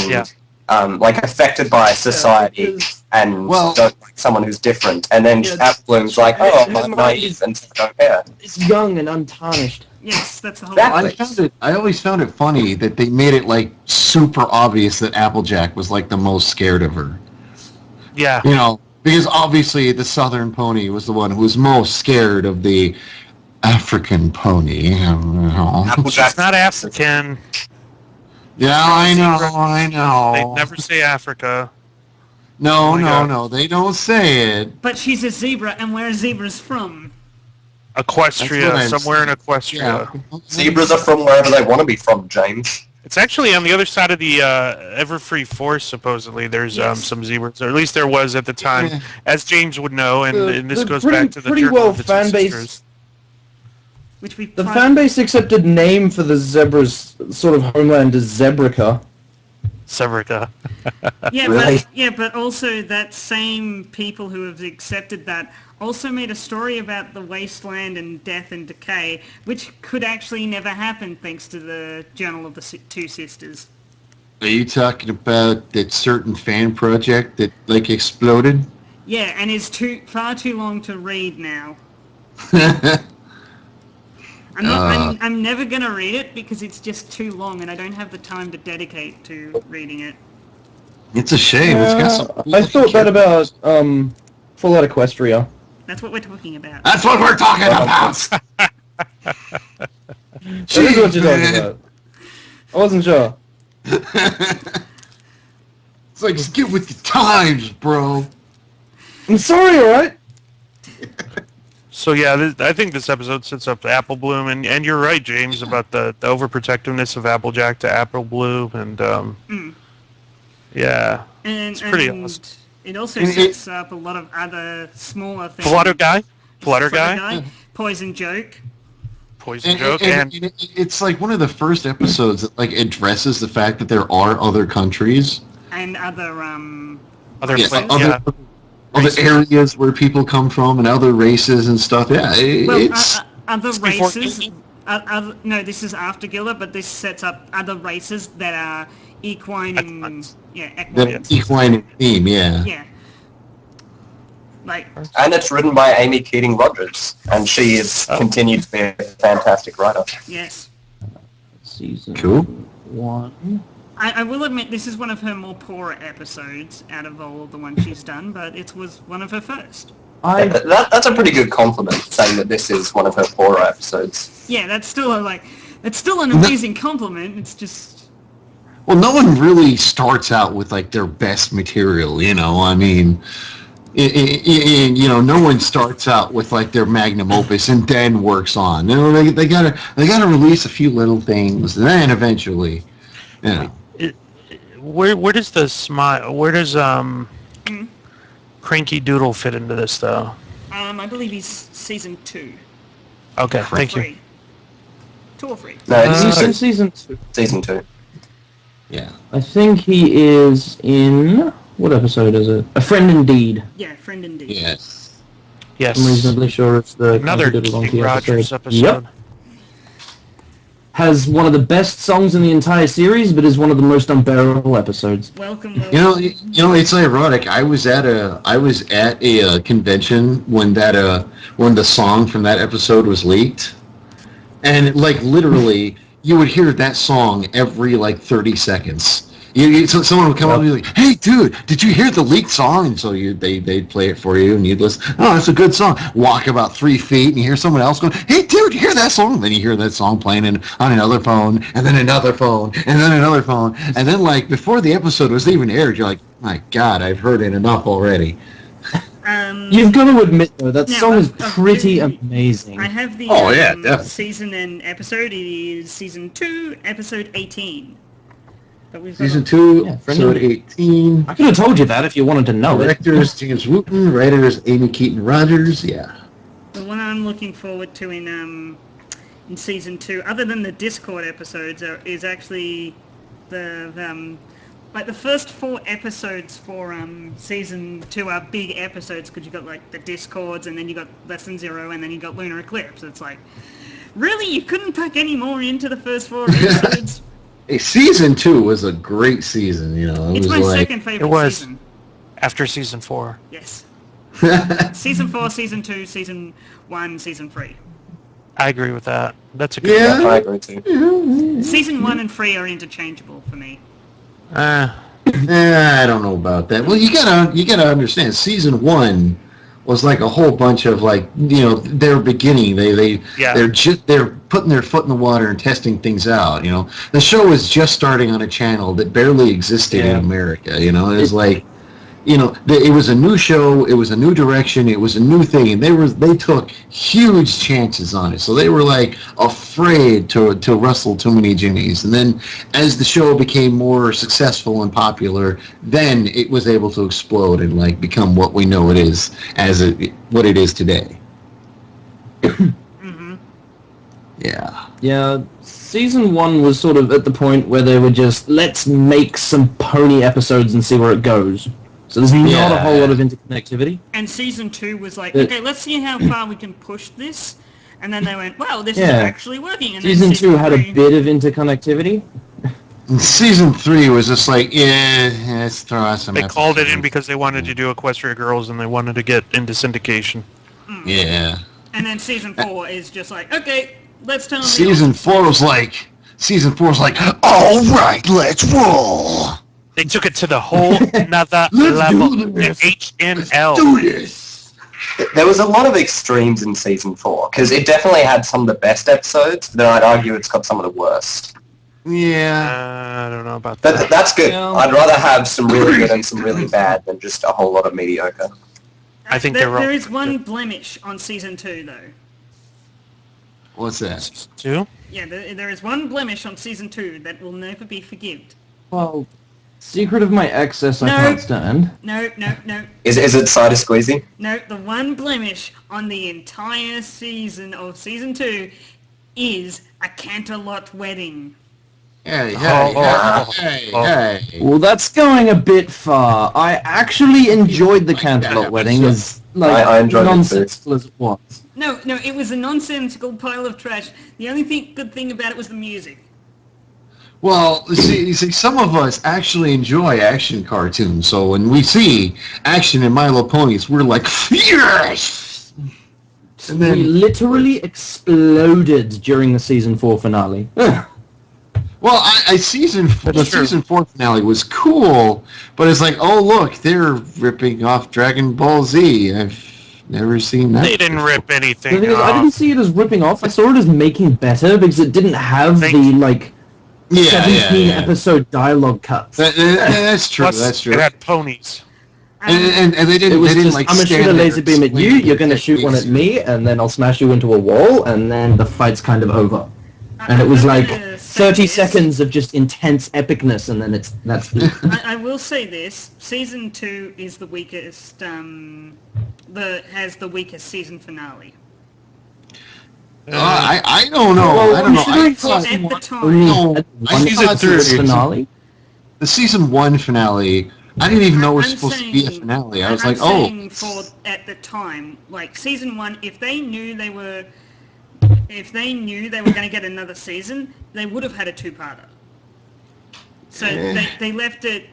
like affected by society and don't like someone who's different, and then Apple Bloom's like, oh, I'm naive and don't care. It's young and untarnished. Yes, that's the whole Exactly. I always found it funny that they made it like super obvious that Applejack was like the most scared of her. Yeah. You know, because obviously the Southern pony was the one who was most scared of the African pony. Applejack's It's not African. Yeah, I know. They never say Africa. No, Oh my God. no, they don't say it. But she's a zebra, and where are zebras from? Equestria, That's what I'm somewhere in Equestria. Yeah. Zebras are from wherever they want to be from, James. It's actually on the other side of the Everfree Forest, supposedly. There's some zebras, or at least there was at the time, Yeah. as James would know, and this The goes pretty- back to the pretty Journal well of the Two fan base- Sisters. Which we The fan base accepted name for the zebra's sort of homeland is Zebrica. Severica. Yeah, but also that same people who have accepted that also made a story about the wasteland and death and decay, which could actually never happen thanks to the Journal of the Two Sisters. Are you talking about that certain fan project that like exploded? Yeah, and is far too long to read now. I'm never gonna read it because it's just too long, and I don't have the time to dedicate to reading it. It's a shame. It's got some. I thought that about Fallout Equestria. That's what we're talking about. That's what we're talking about. That is what you're talking about. I wasn't sure. It's like, just get with the times, bro. I'm sorry, alright? So yeah, I think this episode sets up Apple Bloom, and you're right, James, about the overprotectiveness of Applejack to Apple Bloom, and yeah, And it's pretty awesome. it also sets up a lot of other smaller things. Blotto guy? Flutter Guy? Poison Joke. And it's like one of the first episodes that like addresses the fact that there are other countries and other other areas where people come from and other races and stuff. Yeah, other races. No, this is after Gila, but this sets up other races that are equine and equine in theme. Yeah. Yeah. And it's written by Amy Keating Rogers, and she is continued to be a fantastic writer. Yes. Season cool. 1. I will admit this is one of her more poorer episodes out of all the ones she's done, but it was one of her first. That's a pretty good compliment, saying that this is one of her poorer episodes. Yeah, that's still an amazing compliment. It's just. Well, no one really starts out with like their best material, you know. I mean. No one starts out with like their magnum opus and then works on. You know, they gotta release a few little things, and then eventually, you know. Where does Cranky Doodle fit into this though? I believe he's season 2. Okay, thank you. 2 or 3? No, it's season 2. Season 2. Yeah, I think he is in. What episode is it? A Friend Indeed. Yeah, Friend Indeed. Yes. Yes. I'm reasonably sure it's the another King Rogers episode. Yep. Has one of the best songs in the entire series, but is one of the most unbearable episodes. Welcome. You know, it's ironic. I was at a convention when the song from that episode was leaked, and like literally, you would hear that song every like 30 seconds. So someone would come up and be like, "Hey, dude, did you hear the leaked song?" And so they'd play it for you, and you'd listen. Oh, it's a good song. Walk about 3 feet, and you hear someone else going, "Hey, dude, you hear that song?" And then you hear that song playing on another phone, and then another phone, and then another phone, and then like before the episode was even aired, you're like, "My God, I've heard it enough already." You've got to admit though, that song is pretty amazing. I have the definitely. Season and episode. It is season 2, episode 18. Season 2, episode 18. I could have told you that if you wanted to know. Directors James Wooten, writers Amy Keaton Rogers. Yeah. The one I'm looking forward to in season 2, other than the Discord episodes, is actually the first 4 episodes for season 2 are big episodes because you got like the Discords, and then you got Lesson 0, and then you got Lunar Eclipse. It's like, really, you couldn't pack any more into the first 4 episodes. Hey, season 2 was a great season, you know. It's my second favorite season. After season 4. Yes. Season 4, season 2, season 1, season 3. I agree with that. That's a good one. I agree too. Season 1 and 3 are interchangeable for me. I don't know about that. Well, you gotta understand. Season 1 was like a whole bunch of like, you know, their beginning. They're putting their foot in the water and testing things out. You know, the show was just starting on a channel that barely existed in America. You know, it was like, you know, it was a new show, it was a new direction, it was a new thing, and they took huge chances on it. So they were like afraid to wrestle too many jimmies. And then as the show became more successful and popular, then it was able to explode and like become what we know it is what it is today. Mm-hmm. Yeah. Season 1 was sort of at the point where they were just, let's make some pony episodes and see where it goes. So there's not a whole lot of interconnectivity. And season 2 was like, okay, let's see how far we can push this. And then they went, wow, this is actually working. And season 2 had a bit of interconnectivity. Season 3 was just like, let's throw out some episodes. They called it in because they wanted to do Equestria Girls and they wanted to get into syndication. Yeah. And then season 4 is just like, okay, let's turn on the Season 4 was like, all right, let's roll. They took it to the whole another level. HNL. Do this. There was a lot of extremes in season 4 because it definitely had some of the best episodes, but then I'd argue it's got some of the worst. Yeah. I don't know about that. That's good. Yeah. I'd rather have some really good and some really bad than just a whole lot of mediocre. I think there is one blemish on season 2 though. What's that? Season 2? Yeah, there is one blemish on season 2 that will never be forgiven. Well, Secret of My Excess I No. can't stand. No. Is it cider squeezy? No, the one blemish on the entire season of season 2 is a Canterlot wedding. Hey, Oh. hey. Well, that's going a bit far. I actually enjoyed the Canterlot wedding as I enjoyed it too. nonsensical as it was. No, it was a nonsensical pile of trash. The only good thing about it was the music. Well, you see, some of us actually enjoy action cartoons, so when we see action in My Little Ponies, we're like, yes! And We literally exploded during the season 4 finale. well, the season 4 finale was cool, but it's like, oh look, they're ripping off Dragon Ball Z. I've never seen that. They didn't rip The anything thing is, I off. didn't see it as ripping off. I saw it as making better because it didn't have the 17 episode dialogue cuts. That's true. Plus, That's true. it had ponies. And they didn't. It was they didn't just, like I'm gonna shoot a stand laser there beam at you, explaining you're gonna the shoot one at techniques. me, and then I'll smash you into a wall, and then the fight's kind of over. And it was like 30 seconds of just intense epicness, and then that's it. I will say this: season 2 is the weakest. Has the weakest season finale. I don't know. Well, I don't know. considering I thought, at the time. I thought the finale. season 1 finale. I didn't even know it was I'm supposed to be a saying- finale. I was I'm like, oh. saying for at the time, like season 1, if they knew they were going to get another season, they would have had a 2-parter. So they left it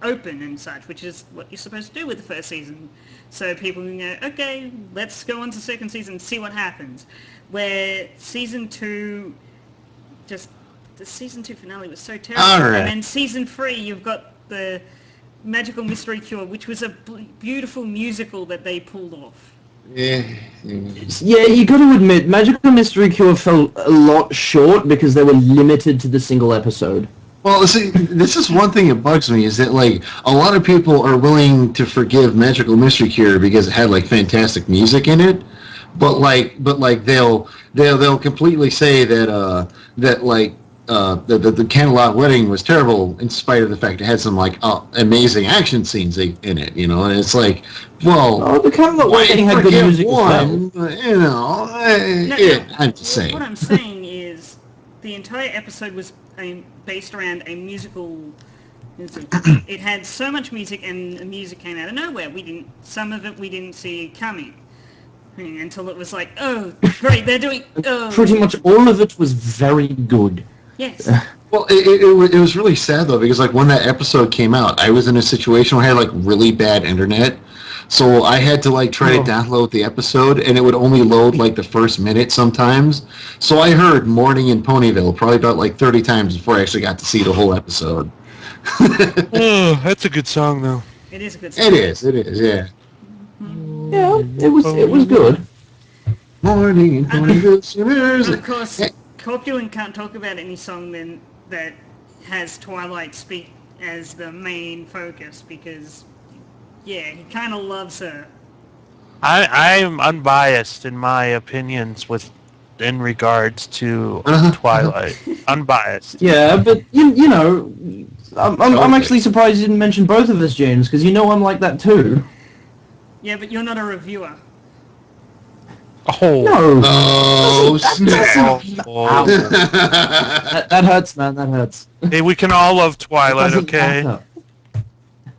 open and such, which is what you're supposed to do with the first season. So people can go, okay, let's go on to second season and see what happens. Where season 2, just the season 2 finale was so terrible. All right. And then season 3, you've got the Magical Mystery Cure, which was a beautiful musical that they pulled off. Yeah. Yeah, you got to admit, Magical Mystery Cure fell a lot short because they were limited to the single episode. Well, see, this is one thing that bugs me is that like a lot of people are willing to forgive Magical Mystery Cure because it had like fantastic music in it, but they'll completely say that the Canterlot wedding was terrible in spite of the fact it had some like amazing action scenes in it, you know, and it's like, well, Oh, the Canterlot wedding had good music as well. you know, I'm just saying. What I'm saying is the entire episode was based around a musical. It had so much music, and the music came out of nowhere. Some of it we didn't see coming until it was like, oh, great, they're doing. Oh. Pretty much all of it was very good. Yes. Well, it was really sad though because like when that episode came out, I was in a situation where I had like really bad internet, so I had to like try to download the episode, and it would only load like the first minute sometimes. So I heard "Morning in Ponyville" probably about like 30 times before I actually got to see the whole episode. Oh, that's a good song though. It is a good song. It is, yeah. Yeah, it was good. Morning in Ponyville, swimmers. Of course, Corpulent can't talk about any song then that has Twilight speak as the main focus because, yeah, he kind of loves her. I'm unbiased in my opinions in regards to Twilight. Unbiased. Yeah, but you know, I'm actually surprised you didn't mention both of us, James, because you know I'm like that too. Yeah, but you're not a reviewer. Oh. No. Oh, snap. Oh. That hurts, man. That hurts. Hey, we can all love Twilight, Doesn't okay? matter.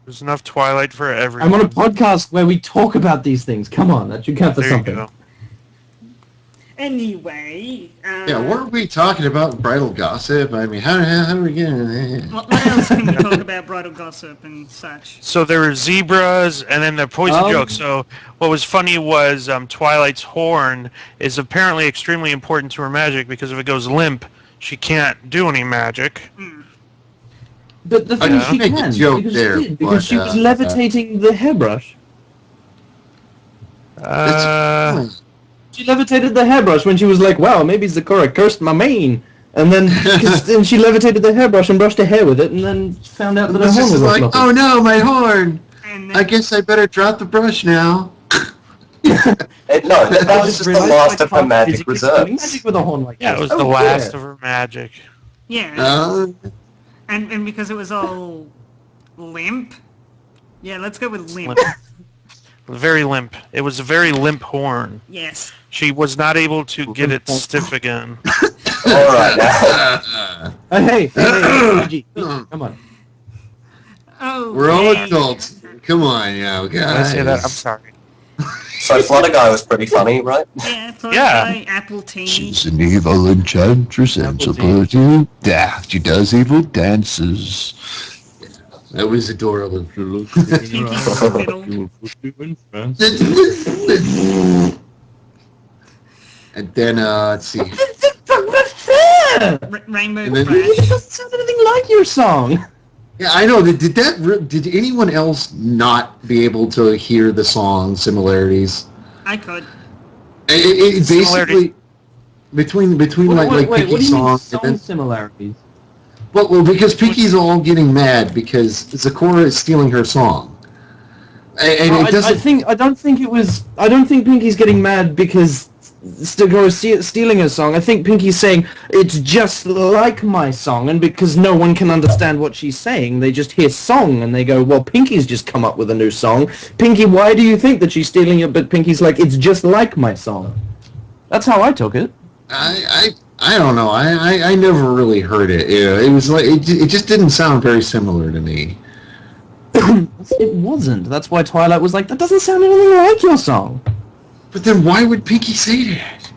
There's enough Twilight for everyone. I'm on a podcast where we talk about these things. Come on, that should count for There you something. go. Anyway. Yeah, weren't we talking about bridal gossip? I mean, how do we get into that? What else can we talk about bridal gossip and such? So there were zebras and then the poison joke. So what was funny was Twilight's horn is apparently extremely important to her magic because if it goes limp, she can't do any magic. But the thing is, she make a can joke because there, she did, because but, she was levitating the hairbrush. She levitated the hairbrush when she was like, "Wow, maybe Zecora cursed my mane," and then then she levitated the hairbrush and brushed her hair with it, and then found out that her This horn is was like, fluffy. oh no, my horn! And then, I guess I better drop the brush now. No, that was just the last of her magic reserves. Magic with a horn like Yeah, that. it was Oh, the last yeah. of her magic. yeah. Uh, And because it was all Limp? Yeah, let's go with limp. Very limp. It was a very limp horn. Yes. She was not able to get it stiff again. All right now. Hey, G, come on. Oh. We're all adults. Come on, now, guys. When I say that, I'm sorry. So Flutter Guy was pretty funny, right? Yeah, Yeah. Apple Tea. She's an evil enchantress and supposed to daft. She does evil dances. That was adorable. And then, let's see. Rainbow And then- Crash. It doesn't sound anything like your song. Yeah, I know. Did anyone else not be able to hear the song similarities? I could. It basically between Wait, like what do Pinky's you mean song song similarities? well, because Pinky's all getting mad because Zakora is stealing her song, and it doesn't. I don't think Pinky's getting mad because Zakora's stealing her song. I think Pinky's saying it's just like my song, and because no one can understand what she's saying, they just hear song and they go, "Well, Pinky's just come up with a new song. Pinky, why do you think that she's stealing it?" But Pinky's like, "It's just like my song." That's how I took it. I don't know. I never really heard it. Yeah, it was like it just didn't sound very similar to me. It wasn't. That's why Twilight was like, "That doesn't sound anything like your song." But then why would Pinky say that?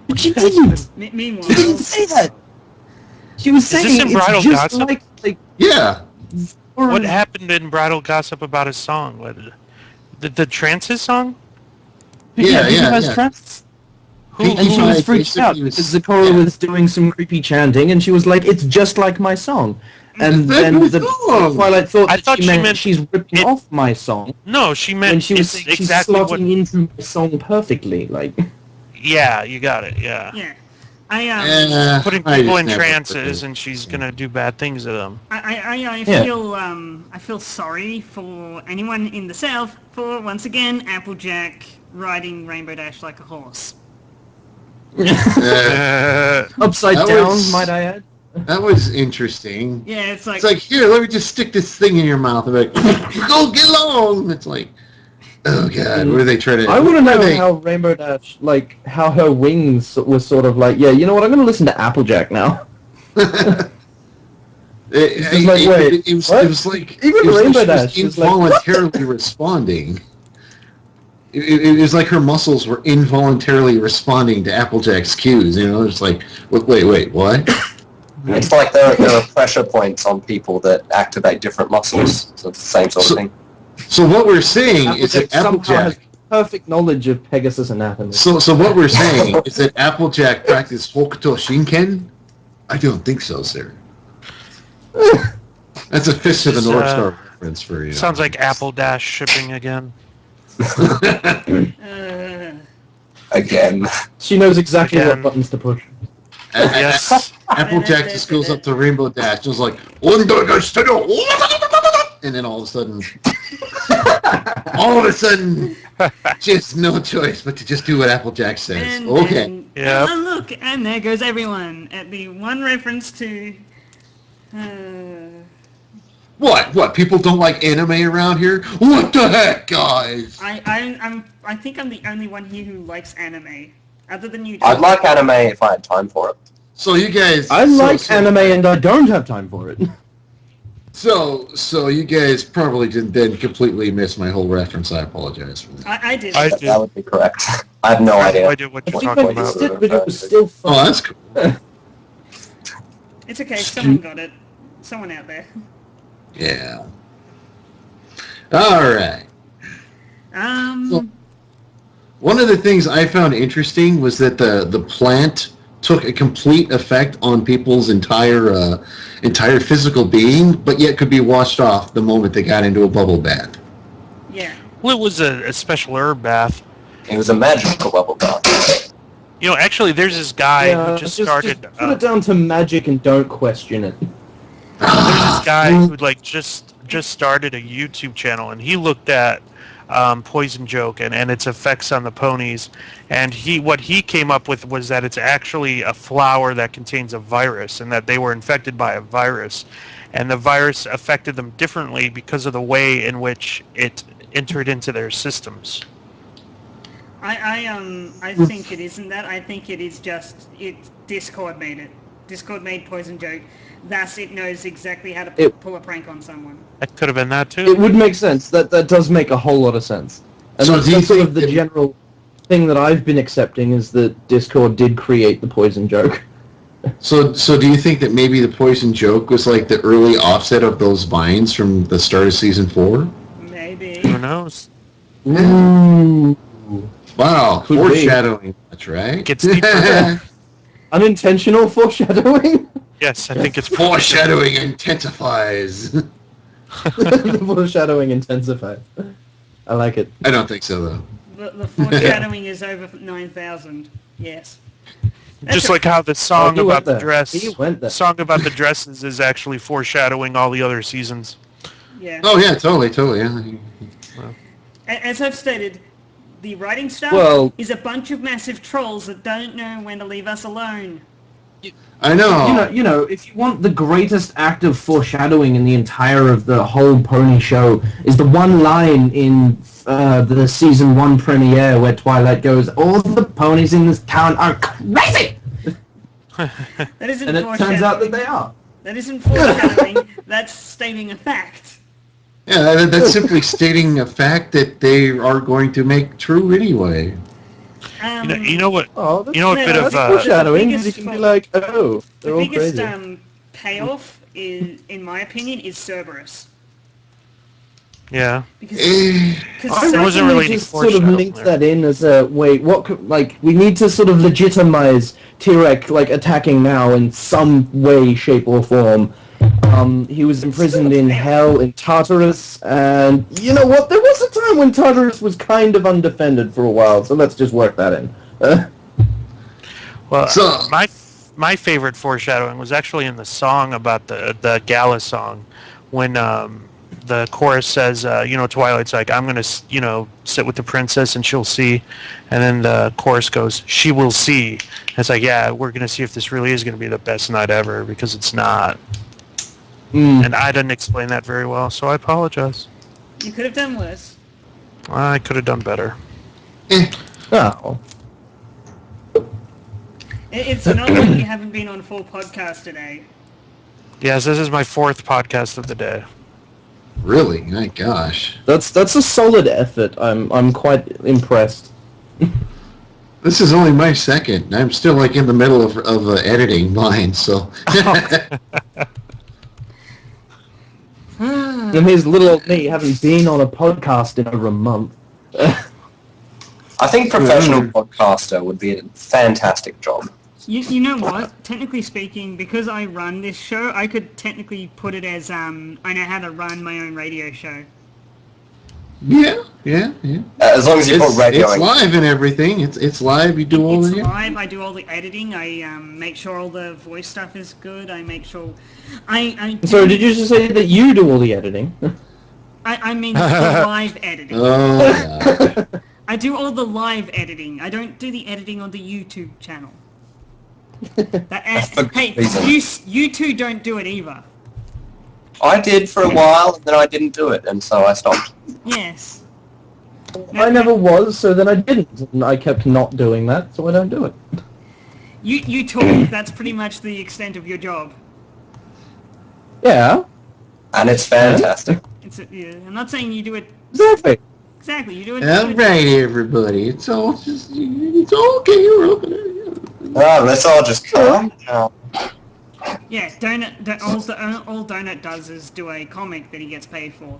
But she didn't. Meanwhile, She didn't say that. She was this saying in Bridal it's just Gossip? like Yeah. What happened in Bridal Gossip about his song? What, the Trance's song? Yeah, Pinky yeah, has yeah. trance. Who? And she was Like, freaked out basically was- because Zakora was doing some creepy chanting, and she was like, "It's just like my song." And That then was the wrong. Twilight thought I that thought she she meant meant she's ripping it- off my song, No, she meant when she was it's saying she's exactly what. slotting into my song perfectly. Like, Yeah, you got it. Yeah. yeah. I Putting I people just in never trances, heard it. and she's gonna do bad things to them. I Yeah. feel sorry for anyone in the South for once again Applejack riding Rainbow Dash like a horse. upside That down, was- might I add. That was interesting. Yeah, it's like, It's like, here, let me just stick this thing in your mouth. And like, go get along. It's like, oh god, what are they trying to? I want to what are know they- how Rainbow Dash, like, how her wings was sort of like, yeah, you know what, I'm going to listen to Applejack now. It, like, wait, it was what? like Even it was Rainbow like she Dash was is like, involuntarily responding. It was like her muscles were involuntarily responding to Applejack's cues. You know, it's like, wait, what? It's like there are pressure points on people that activate different muscles. So it's the same sort of thing. So what we're saying is Applejack that somehow has Applejack. perfect knowledge of Pegasus anatomy. So what we're saying is that Applejack practiced Hokuto Shinken. I don't think so, sir. That's a Fist of the North Star reference for you. Sounds like Apple Dash shipping again. Again. She knows exactly Again. what buttons to push. Yes. Applejack just goes up to Rainbow Dash, just like, and then all of a sudden, just no choice but to just do what Applejack says. and, Okay. and, Yep. oh, look, and there goes everyone at the one reference to. What? People don't like anime around here? What the heck, guys? I think I'm the only one here who likes anime, other than you. I'd like anime if I had time for it. So you guys... I like anime and I don't have time for it. So you guys probably didn't then completely miss my whole reference. I apologize for that. I did. I That did. would be correct. I have no I have no idea. idea what I you're think talking I about. missed it, but it was still fun. Oh, that's cool. It's okay. Someone got it. Someone out there. Yeah. All right. So, one of the things I found interesting was that the plant took a complete effect on people's entire physical being, but yet could be washed off the moment they got into a bubble bath. Yeah. Well, it was a special herb bath. It was a magical bubble bath. You know, actually, there's this guy who just started. Just put it down to magic and don't question it. There's this guy who like just started a YouTube channel, and he looked at poison joke and its effects on the ponies. And what he came up with was that it's actually a flower that contains a virus, and that they were infected by a virus, and the virus affected them differently because of the way in which it entered into their systems. I think it isn't that. I think it is just Discord made it. Discord made poison joke. Thus, it knows exactly how to pull a prank on someone. That could have been that too. It would make sense. That does make a whole lot of sense. And So that's, do you that's sort think of the that- general thing that I've been accepting is that Discord did create the poison joke. So do you think that maybe the poison joke was like the early offset of those vines from the start of season 4? Maybe. Who knows? Ooh. Wow, Could be. foreshadowing. That's right. Gets deeper. Unintentional foreshadowing? Yes, I think it's Foreshadowing intensifies. The foreshadowing intensifies. I like it. I don't think so though. The foreshadowing is over 9,000. Yes. Just like how the song he about went the there. dress, He went there. the song about the dresses is actually foreshadowing all the other seasons. Yeah. Oh yeah, totally. Yeah. As I've stated, the writing staff is a bunch of massive trolls that don't know when to leave us alone. I know. You know, if you want the greatest act of foreshadowing in the entire of the whole Pony show, is the one line in the season 1 premiere where Twilight goes, "All the ponies in this town are crazy!" That isn't And it turns out that they are. That isn't foreshadowing. That's stating a fact. Yeah, that's simply stating a fact that they are going to make true anyway. You know what? Oh, that's, You know, a bit of foreshadowing. biggest You can be like, "Oh, they're all the biggest crazy." payoff, in my opinion, is Cerberus. yeah. Because I There wasn't reckon really they any just sort of foreshadowing linked there. that in as a wait. What could, like we need to sort of legitimize T-Rex like attacking now in some way, shape, or form. He was imprisoned in hell in Tartarus, and you know what? There was a time when Tartarus was kind of undefended for a while, so let's just work that in. Well, So- my favorite foreshadowing was actually in the song about the gala song, when the chorus says, Twilight's like, "I'm gonna, sit with the princess and she'll see," and then the chorus goes, "She will see." And it's like, yeah, we're gonna see if this really is gonna be the best night ever, because it's not. And I didn't explain that very well, so I apologize. you could have done worse. I could have done better. Oh. It's not like you haven't been on full podcast today. Yes, this is my 4th podcast of the day. Really? My gosh. That's a solid effort. I'm quite impressed. This is only my 2nd. I'm still like in the middle of editing mine, so. And here's little old me having been on a podcast in over a month. I think professional podcaster would be a fantastic job. You know what? Technically speaking, because I run this show, I could technically put it as I know how to run my own radio show. Yeah. As long as you put radio It's in. live and everything. It's live. You do all It's the. live. I do all the editing. I make sure all the voice stuff is good. I make sure. I So did you just say that you do all the editing? I mean the live editing. Oh. Yeah. I do all the live editing. I don't do the editing on the YouTube channel. Hey, you two don't do it either. I did for a while, and then I didn't do it, and so I stopped. Yes. I never was, so then I didn't. And I kept not doing that, so I don't do it. You talk. That's pretty much the extent of your job. Yeah, And it's fantastic. I'm not saying you do it exactly. exactly. You do it. all right, everybody. It's all just. It's okay. You're open. Oh, let's all just calm down. Yeah, all Donut does is do a comic that he gets paid for.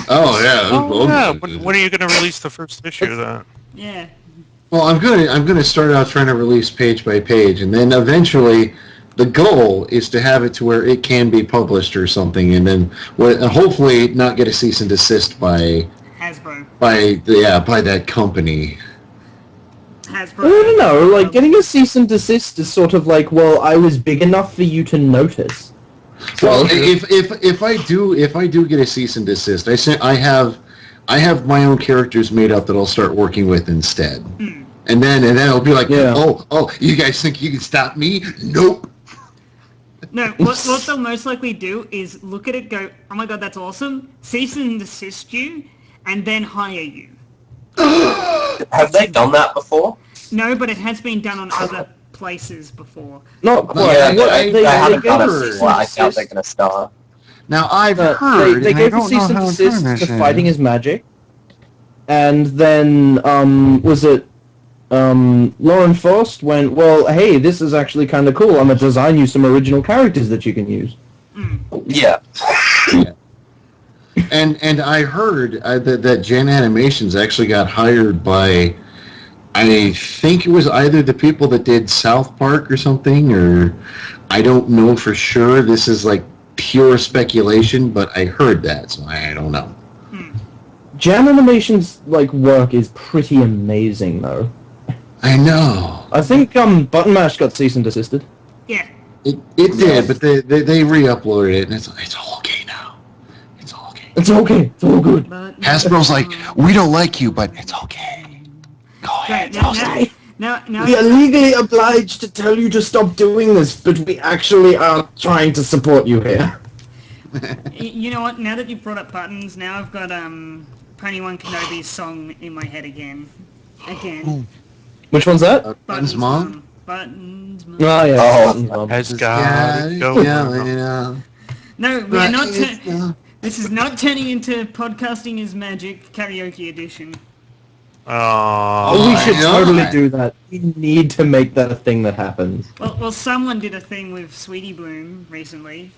Oh yeah. Oh, yeah. When are you going to release the first issue of that? Yeah. Well, I'm gonna start out trying to release page by page, and then eventually, the goal is to have it to where it can be published or something, and then hopefully not get a cease and desist by Hasbro. by that company. Hasbro. I don't know, like, getting a cease and desist is sort of like, well, I was big enough for you to notice. Well, if I do get a cease and desist, I I have my own characters made up that I'll start working with instead. And then it'll be like, oh, you guys think you can stop me? Nope. No, what they'll most likely do is look at it, go, oh my god, that's awesome, cease and desist you, and then hire you. Have they done that before? No, but it has been done on other places before. Not quite. Yeah, they haven't gave done a it cease before. and I doubt they're desist. going to start. Now, I've heard, They and I gave a don't know cease and how desist true to this fighting is. his magic, and then was it Lauren Faust went, well, hey, this is actually kind of cool. I'm gonna design you some original characters that you can use. Yeah. And I heard that Gen Animations actually got hired by, I think it was either the people that did South Park or something, or I don't know for sure. This is like pure speculation, but I heard that, so I don't know. Jam Animation's work is pretty amazing, though. I know. I think Button Mash got cease and desisted. Yeah. It did, but they re-uploaded it, and it's all okay now. It's all okay. It's okay. It's all good. Hasbro's like, we don't like you, but it's okay. Go ahead. Right, now, We are legally obliged to tell you to stop doing this, but we actually are trying to support you here. you know what? Now that you've brought up buttons, now I've got Pony-One Kenobi's song in my head again. Which one's that? Buttons Mom? Buttons Mom. Oh, yeah. Oh, Buttons Mom. Has got to go. No, we're not. This is not turning into Podcasting is Magic Karaoke Edition. Oh, we should totally do that. We need to make that a thing that happens. Well, someone did a thing with Sweetie Bloom recently,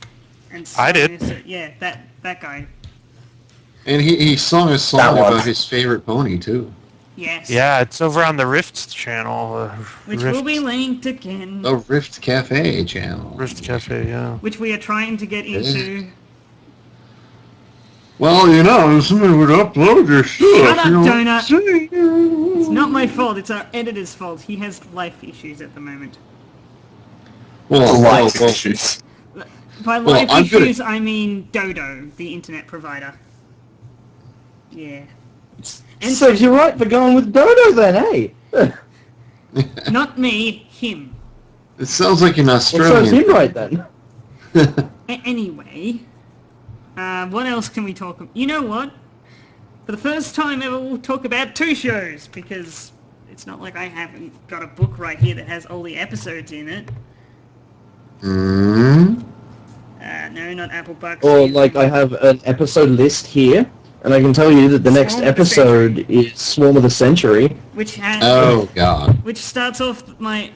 and I did. Yeah, that guy. And he sung a song about his favorite pony, too. Yes. Yeah, it's over on the Rift channel. Which Rift, will be linked again. The Rift Cafe channel. Rift Cafe, yeah. Which we are trying to get into. Well, somebody would upload this stuff. Shut up, Donut! It's not my fault, it's our editor's fault. He has life issues at the moment. Life issues. By life issues, I mean Dodo, the internet provider. Yeah. And so you're right for going with Dodo then, eh? Not me, him. It sounds like an Well, Australian. so him right then. Anyway, what else can we talk about? You know what? For the first time ever, we'll talk about 2 shows, because it's not like I haven't got a book right here that has all the episodes in it. Mm-hmm. No, not Apple Bucks. Or I have an episode list here, and I can tell you that the next Swarm of the episode is Swarm of the Century. Which has... Oh, God. Which started my,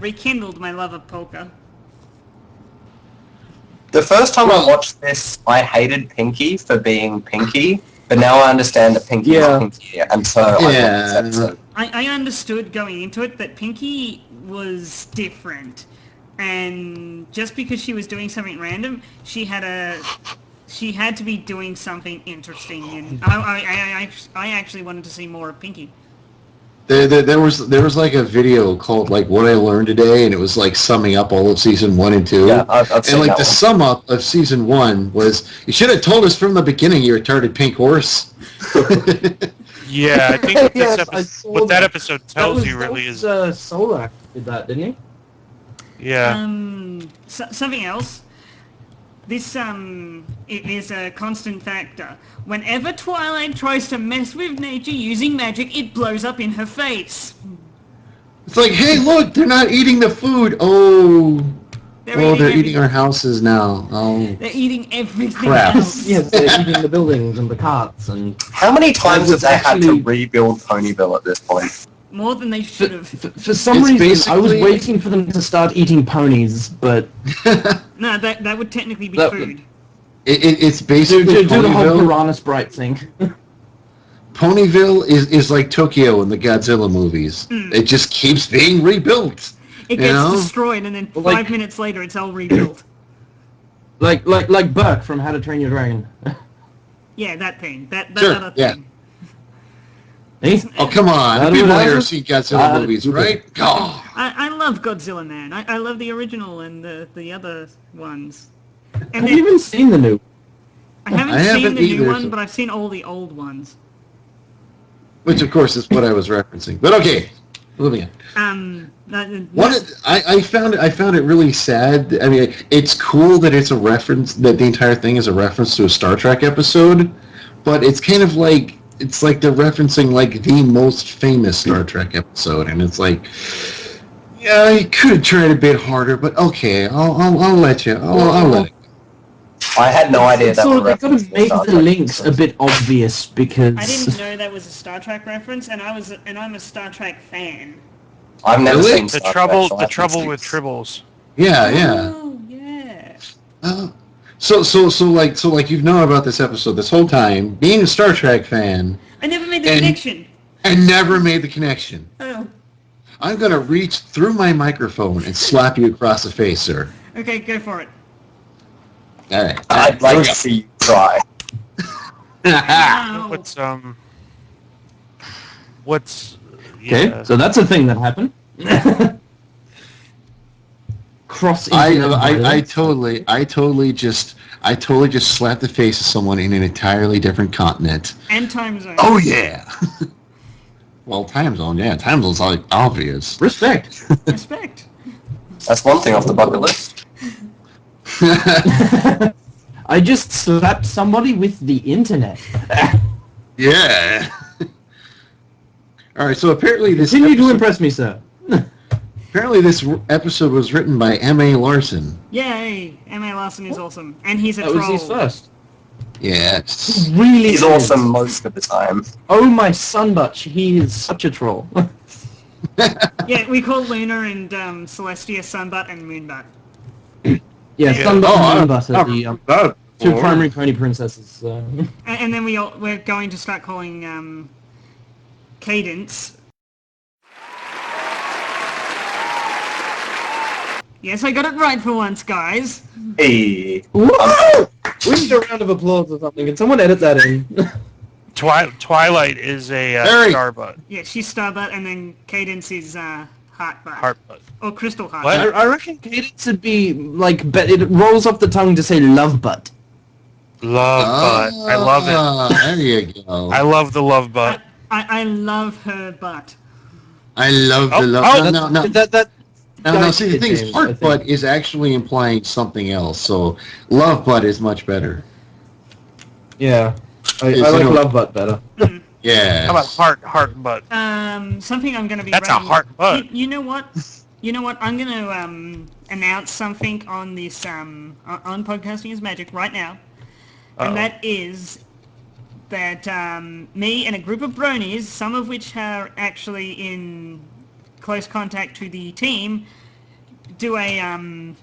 rekindled my love of polka. The first time I watched this, I hated Pinky for being Pinky, but now I understand that Pinky is Pinky, and so I love this episode. I understood going into it that Pinky was different, and just because she was doing something random, she had to be doing something interesting, and I actually wanted to see more of Pinky. There was a video called What I Learned Today, and it was summing up all of season 1 and 2. Yeah, I've seen and that the one. sum up of season 1 was, you should have told us from the beginning, you retarded pink horse. Yeah, I think Yes, what that episode tells you really is... Solak did that, didn't he? Yeah. Something else. This it is a constant factor. Whenever Twilight tries to mess with nature using magic, it blows up in her face. It's like, hey, look, they're not eating the food. Oh, they're eating our houses now. Oh, they're eating everything crap. else. Yes, they're eating the buildings and the carts and... How many times have they had to actually- rebuild Ponyville at this point? More than they should have. For some It's reason, I was basically- waiting for them to start eating ponies, but... No, that would technically be That- food. It's basically do the whole Ponyville. Piranha Sprite thing. Ponyville is like Tokyo in the Godzilla movies. It just keeps being rebuilt. It you gets know? destroyed, and then Like- 5 minutes later, it's all rebuilt. like Burke from How to Train Your Dragon. Yeah, that thing. That Sure, other yeah. thing. Eh? Oh, come on. That People would here happen. see Godzilla movies, okay. right? God. I love Godzilla, man. I love the original and the other ones. And Have you even seen the new? I haven't I seen haven't the new either, one, so- but I've seen all the old ones. Which, of course, is what I was referencing. But okay, moving on. I found it really sad. I mean, it's cool that it's a reference, that the entire thing is a reference to a Star Trek episode, but it's kind of like, it's like they're referencing like the most famous Star Trek episode, and it's like, yeah, you could have tried a bit harder, but okay, I'll let you. I'll let it. I had no idea that So were they got references to make Star the Trek links a episodes. bit obvious because I didn't know that was a Star Trek reference, and I'm a Star Trek fan. I've never Really? seen The Star trouble, Trek, so I the can trouble see with this. tribbles. Yeah. Oh, yeah. So like you've known about this episode this whole time, being a Star Trek fan, I never made the And- connection. and never made the connection. Oh, I'm gonna reach through my microphone and slap you across the face, sir. okay, go for it. All right. I'd like to see you try. Ow. What's okay, yeah. so that's a thing that happened. Cross I internet totally just slapped the face of someone in an entirely different continent. And time zone. Oh yeah. Well, time zone, yeah, time zone's like obvious. Respect. Respect. That's one thing off the bucket list. I just slapped somebody with the internet. Yeah. All right, so apparently this Continue to episode, impress me, sir. apparently this episode was written by M.A. Larson. Yay! M.A. Larson is awesome. And he's a That troll. was his first. Yes. Really He's is. awesome most of the time. Oh my sunbutt, he is such a troll. Yeah, we call Luna and Celestia Sunbutt and Moonbutt. Yeah, sunbutt Oh, and moonbutt are the two primary pony princesses. And then we're going to start calling Cadence. Yes, I got it right for once, guys. Hey. Woo! We need a round of applause or something. Can someone edit that in? Twilight is a Harry. starbutt, Yeah, she's Starbutt, and then Cadence is Heartbutt. heartbutt. Or Crystal Heart. What? I reckon Cadence would be like, it rolls off the tongue to say love butt. Love butt. I love it. There you go. I love the love butt. I love her butt. I love the Oh, love. oh, No. Now, Guys, see, the thing is, James, heart I think. butt is actually implying something else, so love butt is much better. Yeah. I Is, like you know- love butt better. Yeah. How about heart butt? Something I'm going to be That's a writing- heart butt. You know what? You know what? I'm going to announce something on this on Podcasting is Magic right now. And Uh-oh. that is that me and a group of bronies, some of which are actually in close contact to the team, do a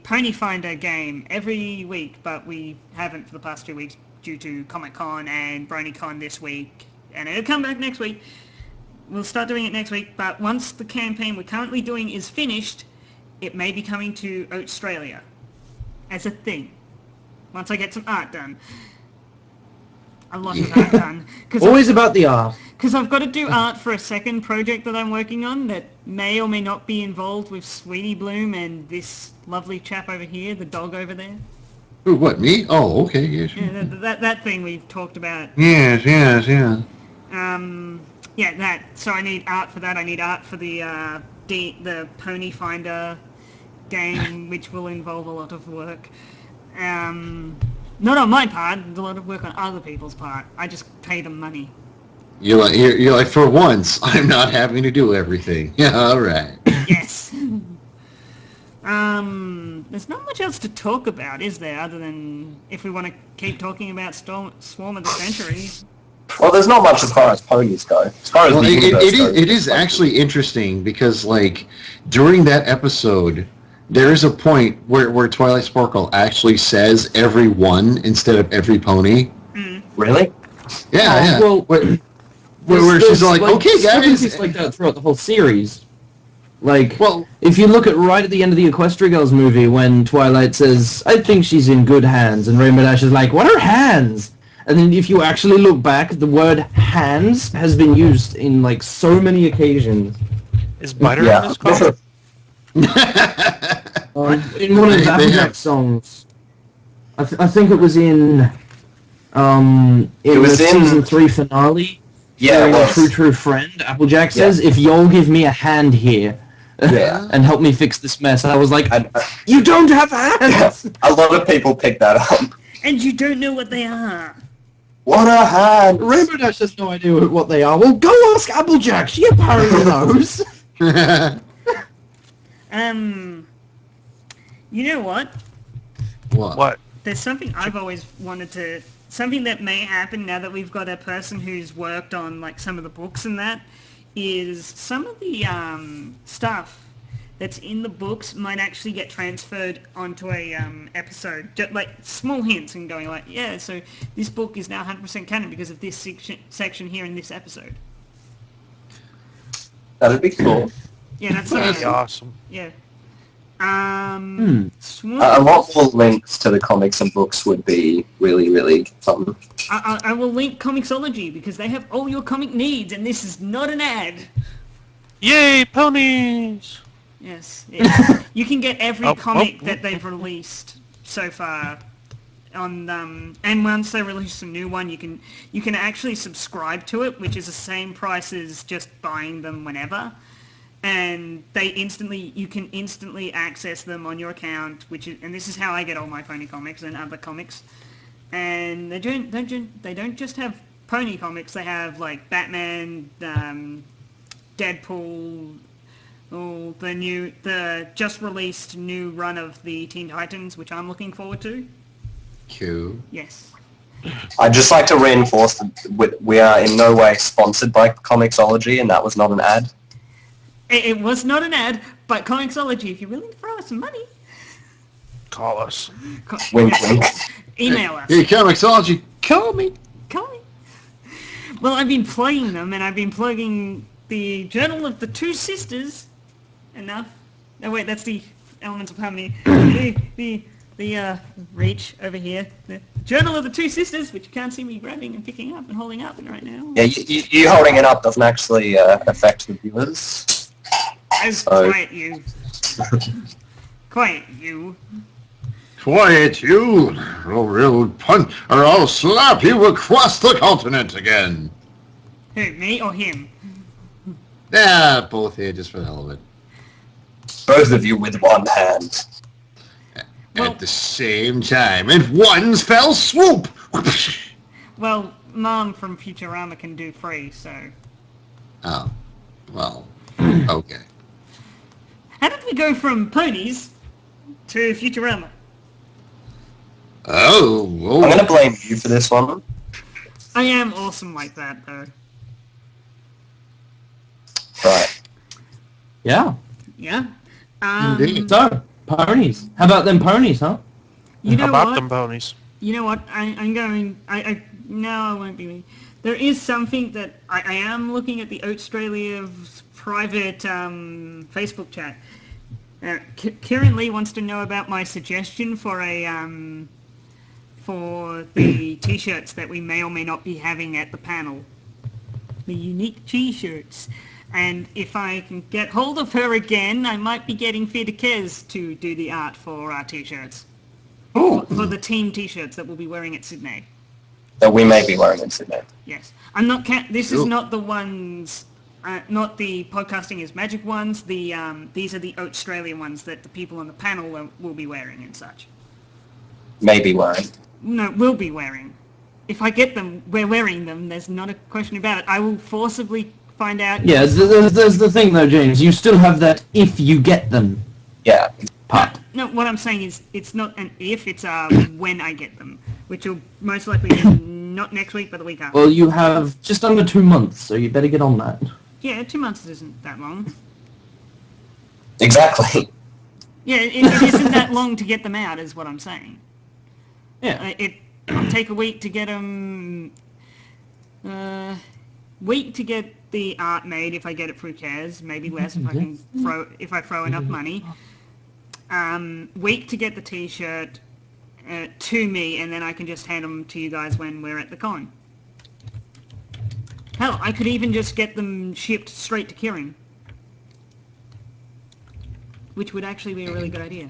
Pony Finder game every week, but we haven't for the past 2 weeks due to Comic-Con and BronyCon this week, and it'll come back next week. We'll start doing it next week, but once the campaign we're currently doing is finished, it may be coming to Australia as a thing. Once I get some art done. A lot of art done. Always about the art. Because I've got to do art for a second project that I'm working on that may or may not be involved with Sweetie Bloom and this lovely chap over here, the dog over there. Ooh, what, me? Oh, okay, yes. Yeah, that thing we've talked about. Yes. Yeah, that. So I need art for that. I need art for the Pony Finder game, which will involve a lot of work. Not on my part, a lot of work on other people's part. I just pay them money. You're like, for once, I'm not having to do everything. Yeah, all right. Yes. There's not much else to talk about, is there, other than if we want to keep talking about Swarm of the Century? Well, there's not much as far as ponies go. As far as Well, the universe goes, it is actually interesting because, like, during that episode, there is a point where Twilight Sparkle actually says every one instead of every pony. Really? Yeah. Well, where There's she's like, okay, guys. It's like that throughout the whole series. Like, Well, if you look at right at the end of the Equestria Girls movie when Twilight says, I think she's in good hands, and Rainbow Dash is like, what are hands? And then if you actually look back, the word hands has been used in, like, so many occasions. Is butter Yeah. in this coffee? In one of They the have- Applejack songs. I think it was in was the in season 3 finale. Yeah, it During was. True Friend, Applejack says, "If you'll give me a hand here, Yeah. and help me fix this mess," and I was like, And, "You don't have hands." a lot of people picked that up. And you don't know what they are. What a hand! Rainbow Dash has no idea what they are. Well, go ask Applejack. She apparently knows. You know what? What? There's something I've always wanted to... Something that may happen now that we've got a person who's worked on, like, some of the books and that, is some of the stuff that's in the books might actually get transferred onto a episode. Just, like, small hints and going like, yeah, so this book is now 100% canon because of this section here in this episode. That'd be cool. Yeah, that's That'd be awesome. Yeah. A lot more links to the comics and books would be really, really fun. I will link Comixology because they have all your comic needs, and this is not an ad. Yay, ponies! Yes. You can get every comic that they've released so far on and once they release a new one, you can actually subscribe to it, which is the same price as just buying them whenever. And you can instantly access them on your account, and this is how I get all my pony comics and other comics. And they don't just have pony comics. They have like Batman, Deadpool, the just released new run of the Teen Titans, which I'm looking forward to. Cool. Yes. I'd just like to reinforce that we are in no way sponsored by Comixology, and that was not an ad. It was not an ad, but Comixology, if you're willing to throw us some money... Call us. Wink, wink. Email us. Hey, Comixology, call me. Call me. Well, I've been plugging them, and I've been plugging the Journal of the Two Sisters. Enough. No, wait, that's the Elements of Harmony. the reach over here. The Journal of the Two Sisters, which you can't see me grabbing and picking up and holding up right now. Yeah, you holding it up doesn't actually affect the viewers. Quiet you. Quiet you. Quiet you, or I'll slap you across the continent again. Who, me or him? Yeah, both here, just for the hell of it. Both of you with one hand. At the same time, in one fell swoop! Well, Mom from Futurama can do free, so... Oh, well, okay. How did we go from ponies to Futurama? Oh, whoa. I'm going to blame you for this one. I am awesome like that, though. Right. Yeah. Yeah. Indeed. So, ponies. How about them ponies, huh? You know How about what? them ponies? You know what? No, I won't be me. There is something that I am looking at the Australia's private Facebook chat. Kieran Lee wants to know about my suggestion for for the T-shirts that we may or may not be having at the panel. The unique T-shirts. And if I can get hold of her again, I might be getting Fida Kez to do the art for our T-shirts. Ooh. For the team T-shirts that we'll be wearing at Sydney. That we may be wearing in Sydney. Yes. I'm not. This is not the ones. Not the Podcasting is Magic ones. These are the Australian ones that the people on the panel will be wearing and such. Maybe wearing. No, will be wearing. If I get them, we're wearing them. There's not a question about it. I will forcibly find out. Yeah, there's the thing though, James. You still have that if you get them Yeah. part. No, what I'm saying is it's not an if, it's when I get them, which will most likely be not next week, but the week after. Well, you have just under 2 months, so you better get on that. Yeah, 2 months isn't that long. Exactly. Yeah, it isn't that long to get them out, is what I'm saying. Yeah. It'll take a week to get them... week to get the art made if I get it through Kaz, maybe less if I throw enough money. Week to get the T-shirt to me, and then I can just hand them to you guys when we're at the con. Hell, I could even just get them shipped straight to Kieran, which would actually be a really good idea.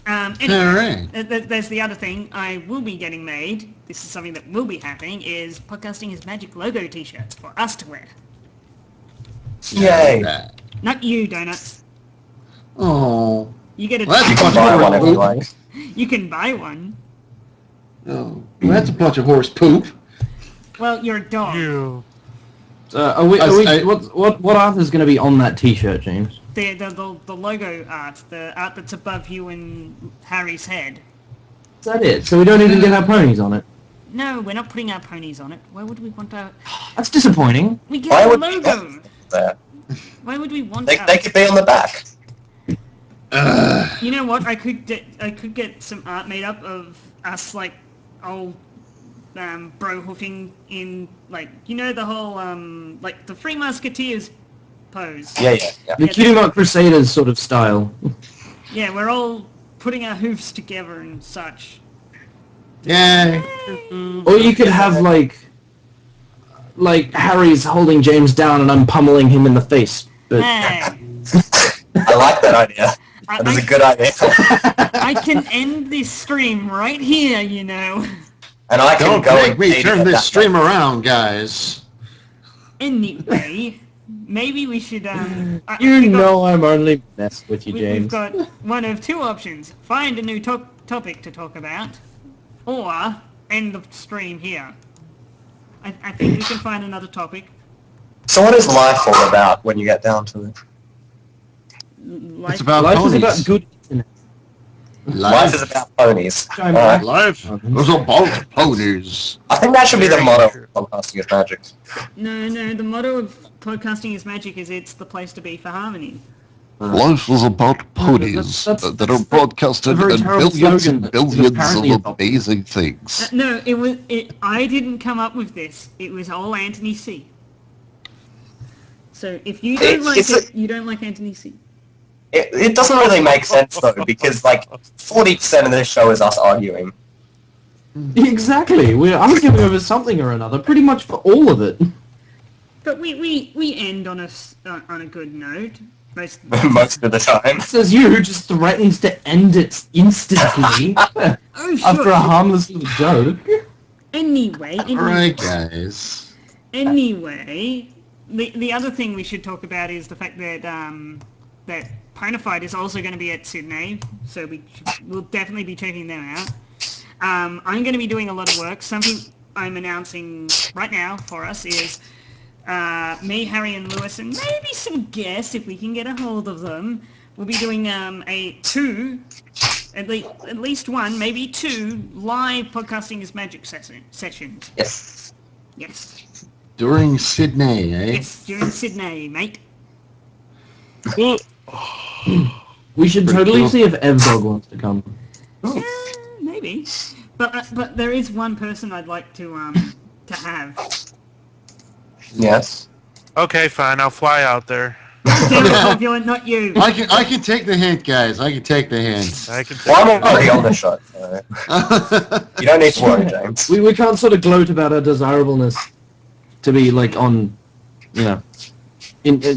Anyway, All right. there's the other thing I will be getting made. This is something that will be happening, is Podcasting is Magic logo t-shirts for us to wear. Yay! Not you, Donuts. Oh. You get a Well, You that's can buy one if you like. You can buy one. Oh. Well, that's a bunch of horse poop. Well, you're a dog. You. What art is going to be on that T-shirt, James? The logo art, the art that's above you and Harry's head. Is that it? So we don't even get our ponies on it? No, we're not putting our ponies on it. Why would we want our... That's disappointing. We get Why the would we logo. want that? Why would we want They our... could be on the back. You know what? I could get some art made up of us, like, old bro hoofing in, like, you know, the whole like the Three Musketeers pose. Yeah. The Cutie Crusaders sort of style. Yeah, we're all putting our hoofs together and such. Yay. Or you could have like Harry's holding James down and I'm pummeling him in the face. But Hey, I like that idea. That is a good idea. I can end this stream right here, you know. And I can Don't go make and me edit turn that this stream around, guys. Anyway, maybe we should you know I'm only messing with you, we've James. got one of two options: find a new topic to talk about, or end the stream here. I think we can find another topic. So what is life all about when you get down to it? It's about Life ponies. is about good internet. Life is about ponies. I'm Alright. Life is about ponies. I think that should be the motto of Podcasting is Magic. No, the motto of Podcasting is Magic is it's the place to be for harmony. Life is about ponies that's that are broadcasted a very in terrible billions slogan and that is billions apparently of adopted. amazing things. No, I didn't come up with this. It was all Anthony C. So if you don't like it, you don't like Anthony C. It doesn't really make sense though, because like 40% of this show is us arguing. Exactly. We're arguing over something or another, pretty much for all of it. But we end on a good note. Most of the time. Says you who just threatens to end it instantly Oh, after sure. a harmless little joke. Anyway, Alright, guys. Anyway, the other thing we should talk about is the fact that that Ponified is also going to be at Sydney, so we'll definitely be checking them out. I'm going to be doing a lot of work. Something I'm announcing right now for us is me, Harry, and Lewis, and maybe some guests if we can get a hold of them. We'll be doing at least one, maybe two live Podcasting is Magic sessions. Yes. Yes. During Sydney, eh? Yes, during Sydney, mate. We should Pretty totally cool. see if Evdog wants to come. Yeah, maybe. But there is one person I'd like to have. Yes. Okay, fine. I'll fly out there. Damn it, Corpulent, not you. I can take the hint, guys. I can take the hint. I can. Well, I'm already on the show, so you don't need to worry, James. We can't sort of gloat about our desirableness to be like on, you know,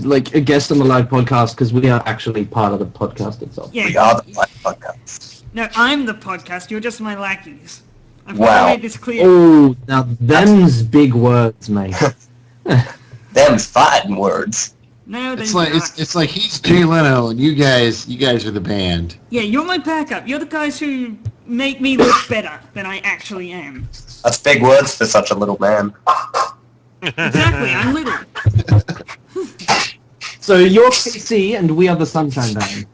like a guest on the live podcast because we are actually part of the podcast itself. Yeah. We are the Black Podcast. No, I'm the podcast. You're just my lackeys. I've Wow. made this clear. Oh, now them's big words, mate. Them fighting words. No, It's they're like not. it's like he's Jay Leno and you guys are the band. Yeah, you're my backup. You're the guys who make me look better than I actually am. That's big words for such a little man. Exactly, I'm little. So you're KC and we are the Sunshine Band.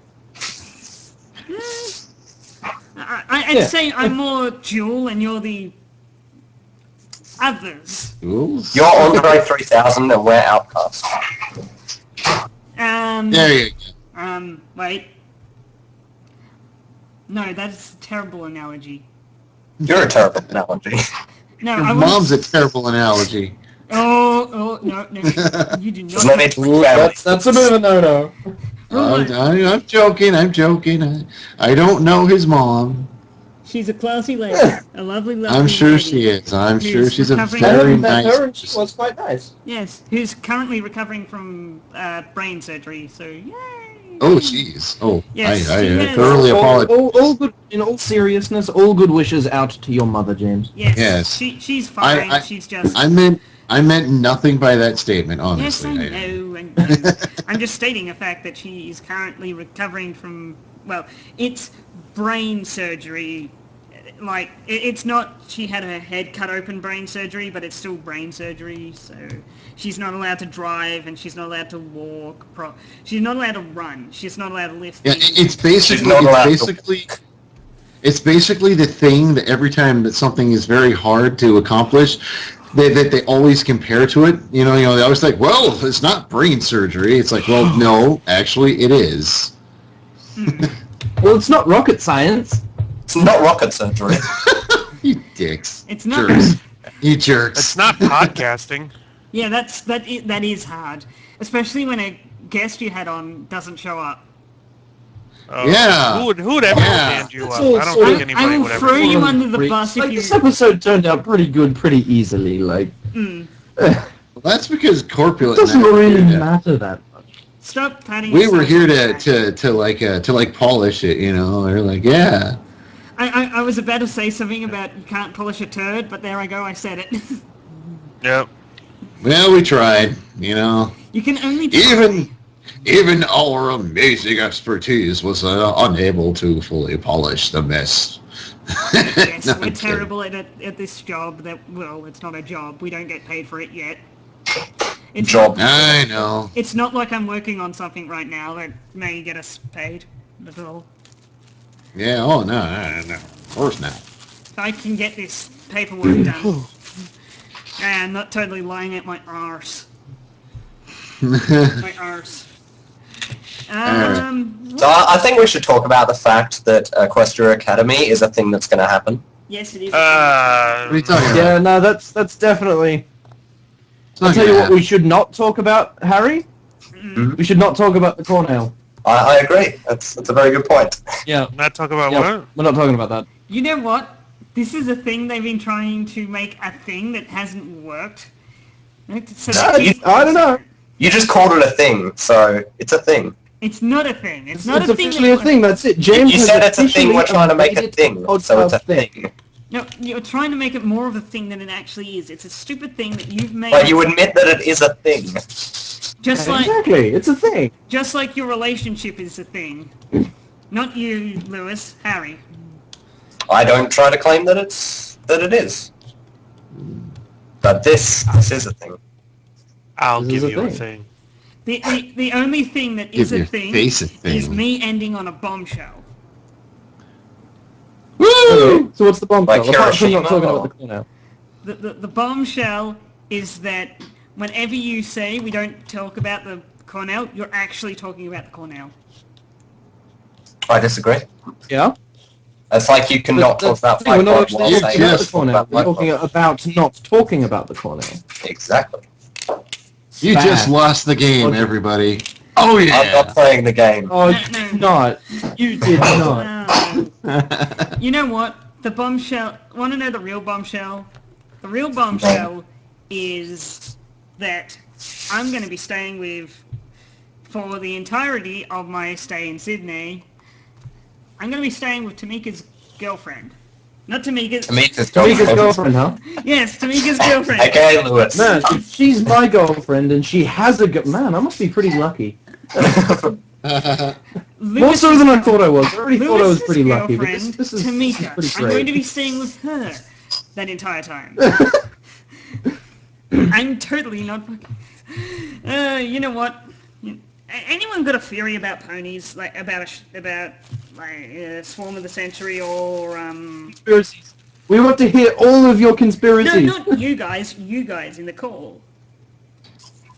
I'd Yeah. say I'm more Jewel and you're the others. Oops. You're Andre 3000 and we're Outcast. There you go. Wait. No, that's a terrible analogy. You're a terrible analogy. No, Your I mom's wouldn't... a terrible analogy. Oh, no, you do There's no not. need to put families. That's a bit of a no-no. I'm joking. I don't know his mom. She's a classy lady. A lovely I'm sure lady. she is. I'm Who's sure she's a recovering- very Met nice her and she was quite nice. Yes, who's currently recovering from brain surgery, so yay! Oh, jeez. Oh, Yes, I she has- thoroughly apologize. All good. In all seriousness, all good wishes out to your mother, James. Yes, Yes. she's fine. I- She's just... I meant nothing by that statement, Yes, honestly. I know. I'm just stating a fact that she is currently recovering from, well, it's brain surgery. Like, it's not she had her head cut open brain surgery, but it's still brain surgery, so she's not allowed to drive, and she's not allowed to walk. She's not allowed to run. She's not allowed to lift Yeah, things. it's basically it's basically the thing that every time that something is very hard to accomplish, that they always compare to it. You know, they always think, well, it's not brain surgery. It's like, well, no, actually, it is. Well, it's not rocket science. It's not rocket surgery. You dicks. It's not... Jerks. You jerks. It's not podcasting. Yeah, that is hard, especially when a guest you had on doesn't show up. Oh, Yeah. Who would ever stand you That's up? all I don't sort think of- anybody I will would ever. throw you do that. under the bus Like, if you... this episode turned out pretty good, pretty easily. Like, Mm. Well, that's because it Corpulent. doesn't and I were really here to- matter that much. Stop patting We were yourself here on the back. to polish it, you know. They're like, yeah. I was about to say something about you can't polish a turd, but there I go, I said it. Yep. Well, we tried, you know. You can only try. Even our amazing expertise was unable to fully polish the mess. Yes, No, we're I'm kidding. terrible at this job. Well, it's not a job. We don't get paid for it yet. It's Job. I know. It's not like I'm working on something right now that may get us paid at all. Yeah, oh, no, of course not. If I can get this paperwork done. And not totally lying at my arse. My arse. So I think we should talk about the fact that Equestria Academy is a thing that's going to happen. Yes, it is. What are you talking about? Yeah, no, that's definitely... It's not I'll tell you gonna what we should not talk about, Harry. Mm. We should not talk about the Cornell. I agree. That's a very good point. Yeah. Not talk about Yeah, what? we're not talking about that. You know what? This is a thing they've been trying to make a thing that hasn't worked. So I don't know. You just called it a thing, so it's a thing. It's not a thing. It's not It's a thing. officially a thing, that's it. James You has said it's a thing, officially we're trying to make a upgraded thing, the so it's a podcast thing. No, you're trying to make it more of a thing than it actually is. It's a stupid thing that you've made. But you admit that it is a thing. Just like Exactly, it's a thing. just like your relationship is a thing. Not you, Lewis. Harry. I don't try to claim that it is. But this is a thing. I'll This is give a you a thing. thing. The only thing that is Give a your thing face a thing. is me ending on a bombshell. Okay, so what's the bombshell? Like Apart from not Hiroshima talking or- about the Cornell. The bombshell is that whenever you say we don't talk about the Cornell, you're actually talking about the Cornell. I disagree. Yeah? It's like you cannot talk about We're not Fight Club actually while talking saying about just the Cornell. about We're Fight talking Club. about not talking about the Cornell. Exactly. You Bad. just lost the game, Okay. everybody. Oh, I'm yeah. not playing the game. Oh, No, you no. did not. You did not. You know what? The bombshell... Want to know the real bombshell? The real bombshell is that I'm going to be staying with... For the entirety of my stay in Sydney, I'm going to be staying with Tamika's girlfriend. Not Tamika's... Tamika's Tamika's girlfriend, huh? Yes, Tamika's girlfriend. Okay, Lewis. Man, if she's my girlfriend and she has a man, I must be pretty lucky. More so than I thought I was. I already thought I was pretty lucky, but this is Tamika. pretty I'm going to great. be staying with her that entire time. I'm totally not fucking... you know what? Anyone got a theory about ponies? Like, about Swarm of the Century or, Conspiracies. We want to hear all of your No, conspiracies. not you guys. You guys in the call.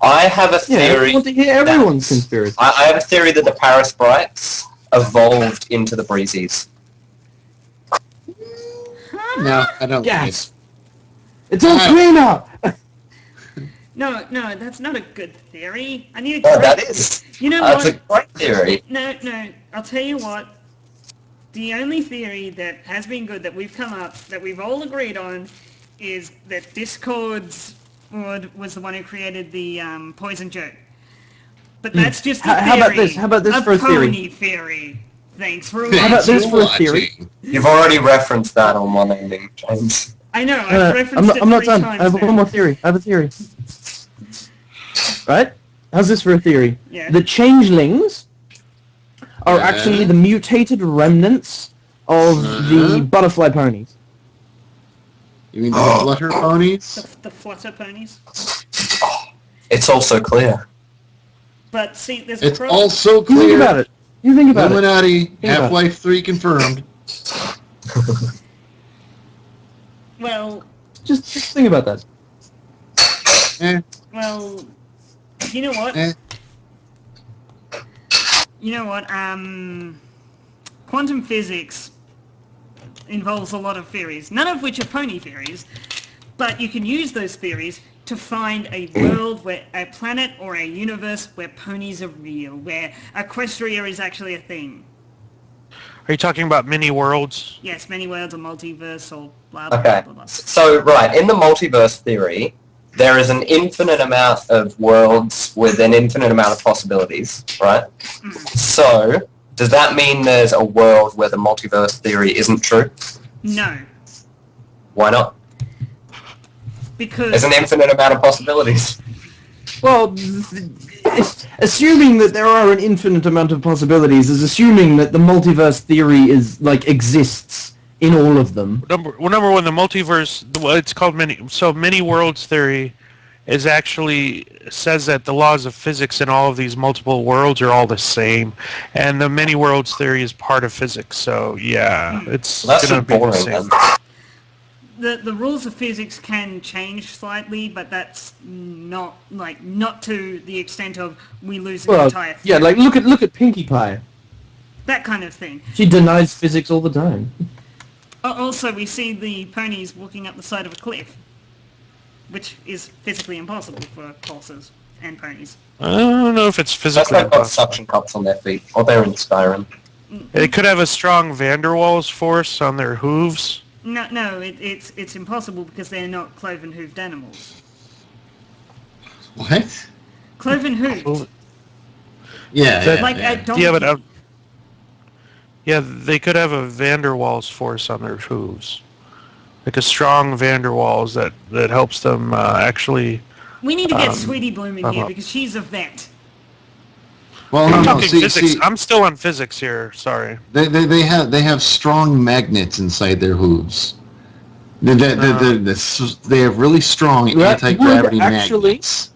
I have a Yeah, we theory. want to hear everyone's that- conspiracy. I have a theory that the Paris Brights evolved into the Breezies. No, I don't Yes. It's all Ah. cleaner. No, that's not a good theory. I need a No, great... that is. You know That's what? a great theory. No, I'll tell you what. The only theory that has been good that we've come up, that we've all agreed on, is that Discord's was the one who created the poison joke. But that's just a theory. How about this? How about this for a theory? Pony theory. Thanks for How about this for a Watching. theory? You've already referenced that on one ending, James. I know, I've referenced it I'm not 3 done. times I have now. one more theory. I have a theory. Right? How's this for a theory? Yeah. The changelings are Yeah. actually the mutated remnants of the butterfly ponies. You mean the flutter ponies? The flutter ponies. It's also clear. But see, there's a It's problem. all so You think clear. about it. You think about it. Illuminati, about it. Half-Life 3 confirmed. Well, Just think about that. well, you know what? Eh. You know what? Quantum physics involves a lot of theories, none of which are pony theories, but you can use those theories to find a world where a planet or a universe where ponies are real, where Equestria is actually a thing. Are you talking about mini worlds? Yes, many worlds, a multiverse, or blah, blah, Okay. blah, blah. So, right, in the multiverse theory, there is an infinite amount of worlds with an infinite amount of possibilities, right? So, does that mean there's a world where the multiverse theory isn't true? No, Why not? because... There's an infinite amount of possibilities. Well, assuming that there are an infinite amount of possibilities is assuming that the multiverse theory is exists in all of them. Number one, the multiverse. It's called many worlds theory, is actually says that the laws of physics in all of these multiple worlds are all the same, and the many worlds theory is part of physics. So yeah, it's Well, that's gonna just be the boring. same. Then. The rules of physics can change slightly, but that's not to the extent of we lose the entire thing. yeah, look at Pinkie Pie. That kind of thing. She denies physics all the time. Also, we see the ponies walking up the side of a cliff, which is physically impossible for horses and ponies. I don't know if it's That's physically they've got impossible. suction cups on their feet, or they're in Skyrim. They could have a strong van der Waals force on their hooves. No, it's impossible because they're not cloven-hooved animals. What? Cloven-hooved. Yeah, Like yeah. a donkey. Yeah, but they could have a van der Waals force on their hooves, like a strong van der Waals that helps them actually. We need to get Sweetie Bloom in here up. because she's a vet. Well, I'm no, talking physics. see, I'm still on physics here. Sorry. they have strong magnets inside their hooves. They have really strong That anti-gravity would actually- magnets.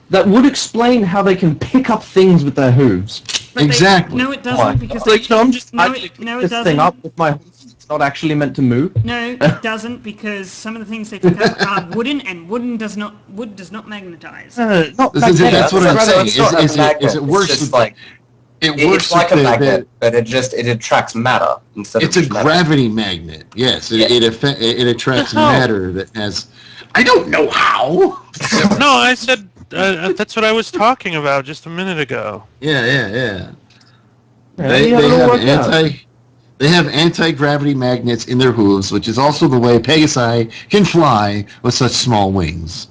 That would explain how they can pick up things with their hooves. But Exactly. No, it doesn't Why? because I'm just no, idly it pick no, it this doesn't. thing up with my hooves. It's not actually meant to move. No, it doesn't because some of the things they pick up are wooden, and wood does not magnetize. Not That's magnetic, what I'm rather- saying. It's not a Is magnet, it worse? It's just with like it's like a magnet, but it attracts matter instead It's of a just matter. gravity magnet. Yes, Yeah. it attracts How? matter that has. I don't know how. No, I said that's what I was talking about just a minute ago. Yeah. Yeah, They you have it all have worked out. They have anti-gravity magnets in their hooves, which is also the way Pegasi can fly with such small wings.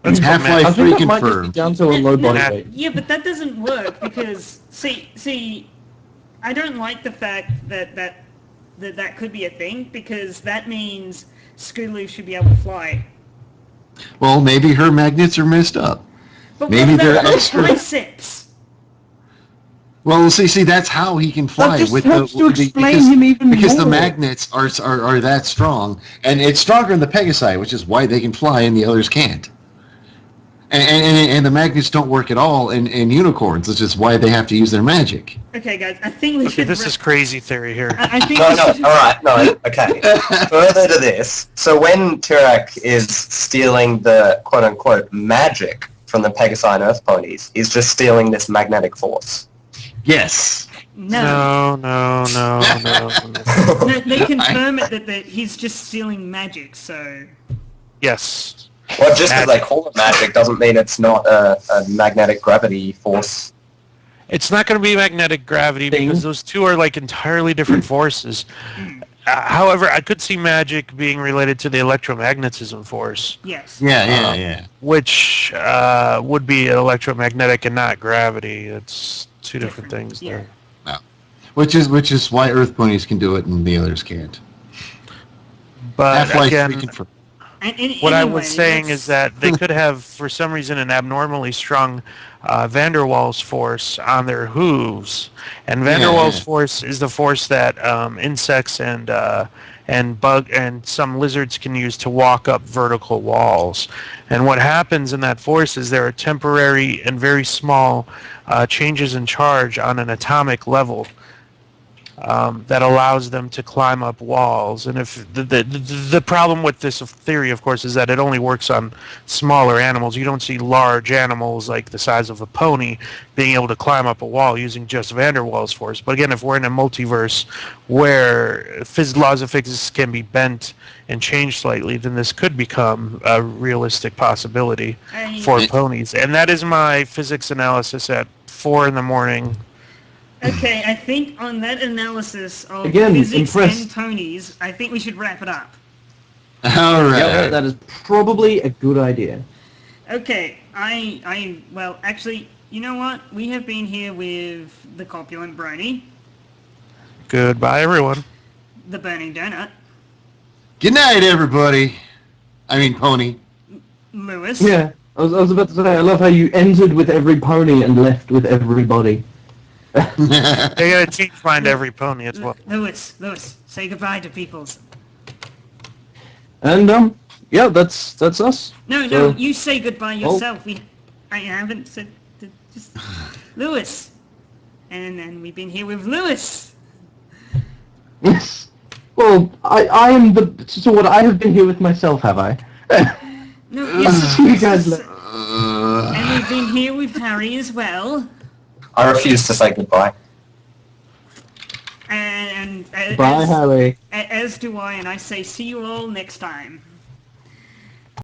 That's called I Half-Life think 3 that might just be confirmed. down to a low body Yeah. weight. Yeah, but that doesn't work because see, I don't like the fact that could be a thing because that means Scootaloo should be able to fly. Well, maybe her magnets are messed up. But Maybe what they're about those extra. biceps? Well, see, that's how he can fly That just with helps the to explain because, him even because the more. magnets are that strong, and it's stronger in the Pegasi, which is why they can fly and the others can't. And the magnets don't work at all in unicorns, which is why they have to use their magic. Okay, guys, I think we Okay, should. this is crazy theory here. I think No, we no, should. alright, no, okay. Further to this, so when Tirak is stealing the quote-unquote magic from the Pegasi and Earth ponies, he's just stealing this magnetic force. Yes. No. No. No, they confirm it that he's just stealing magic. So Yes. Well, just because they call it magic doesn't mean it's not a magnetic gravity force. It's not going to be magnetic gravity Thing. because those two are like entirely different forces. However, I could see magic being related to the electromagnetism force. Yes. Yeah. Which would be electromagnetic and not gravity. It's two different things Yeah. there. No. Which is why Earth ponies can do it and the others can't. But Half-Life again, 3 confirmed. what I anyway, was saying is that they could have, for some reason, an abnormally strong van der Waals force on their hooves, and van der Waals force is the force that insects and bug and some lizards can use to walk up vertical walls. And what happens in that force is there are temporary and very small changes in charge on an atomic level. That allows them to climb up walls. And if the problem with this theory, of course, is that it only works on smaller animals. You don't see large animals like the size of a pony being able to climb up a wall using just van der Waals force. But again, if we're in a multiverse where laws of physics can be bent and changed slightly, then this could become a realistic possibility for ponies. And that is my physics analysis at 4 a.m. Okay, I think on that analysis of Again, physics impressed. and ponies, I think we should wrap it up. All right. Yep, that is probably a good idea. Okay, well, actually, you know what? We have been here with the Corpulent Brony, Goodbye, everyone. the Burning Donut, Good night, everybody. I mean, pony. Lewis. Yeah, I was about to say, I love how you entered with every pony and left with everybody. They gotta change mind every pony as well. Lewis, say goodbye to peoples. And, yeah, that's us. No, So- you say goodbye yourself. I haven't said, just Lewis. And then we've been here with Lewis. Well, I am so what, I have been here with myself, have I? No, yes, You guys later. and we've been here with Harry as well. I refuse to say goodbye. And Bye, Harry. as do I, and I say see you all next time.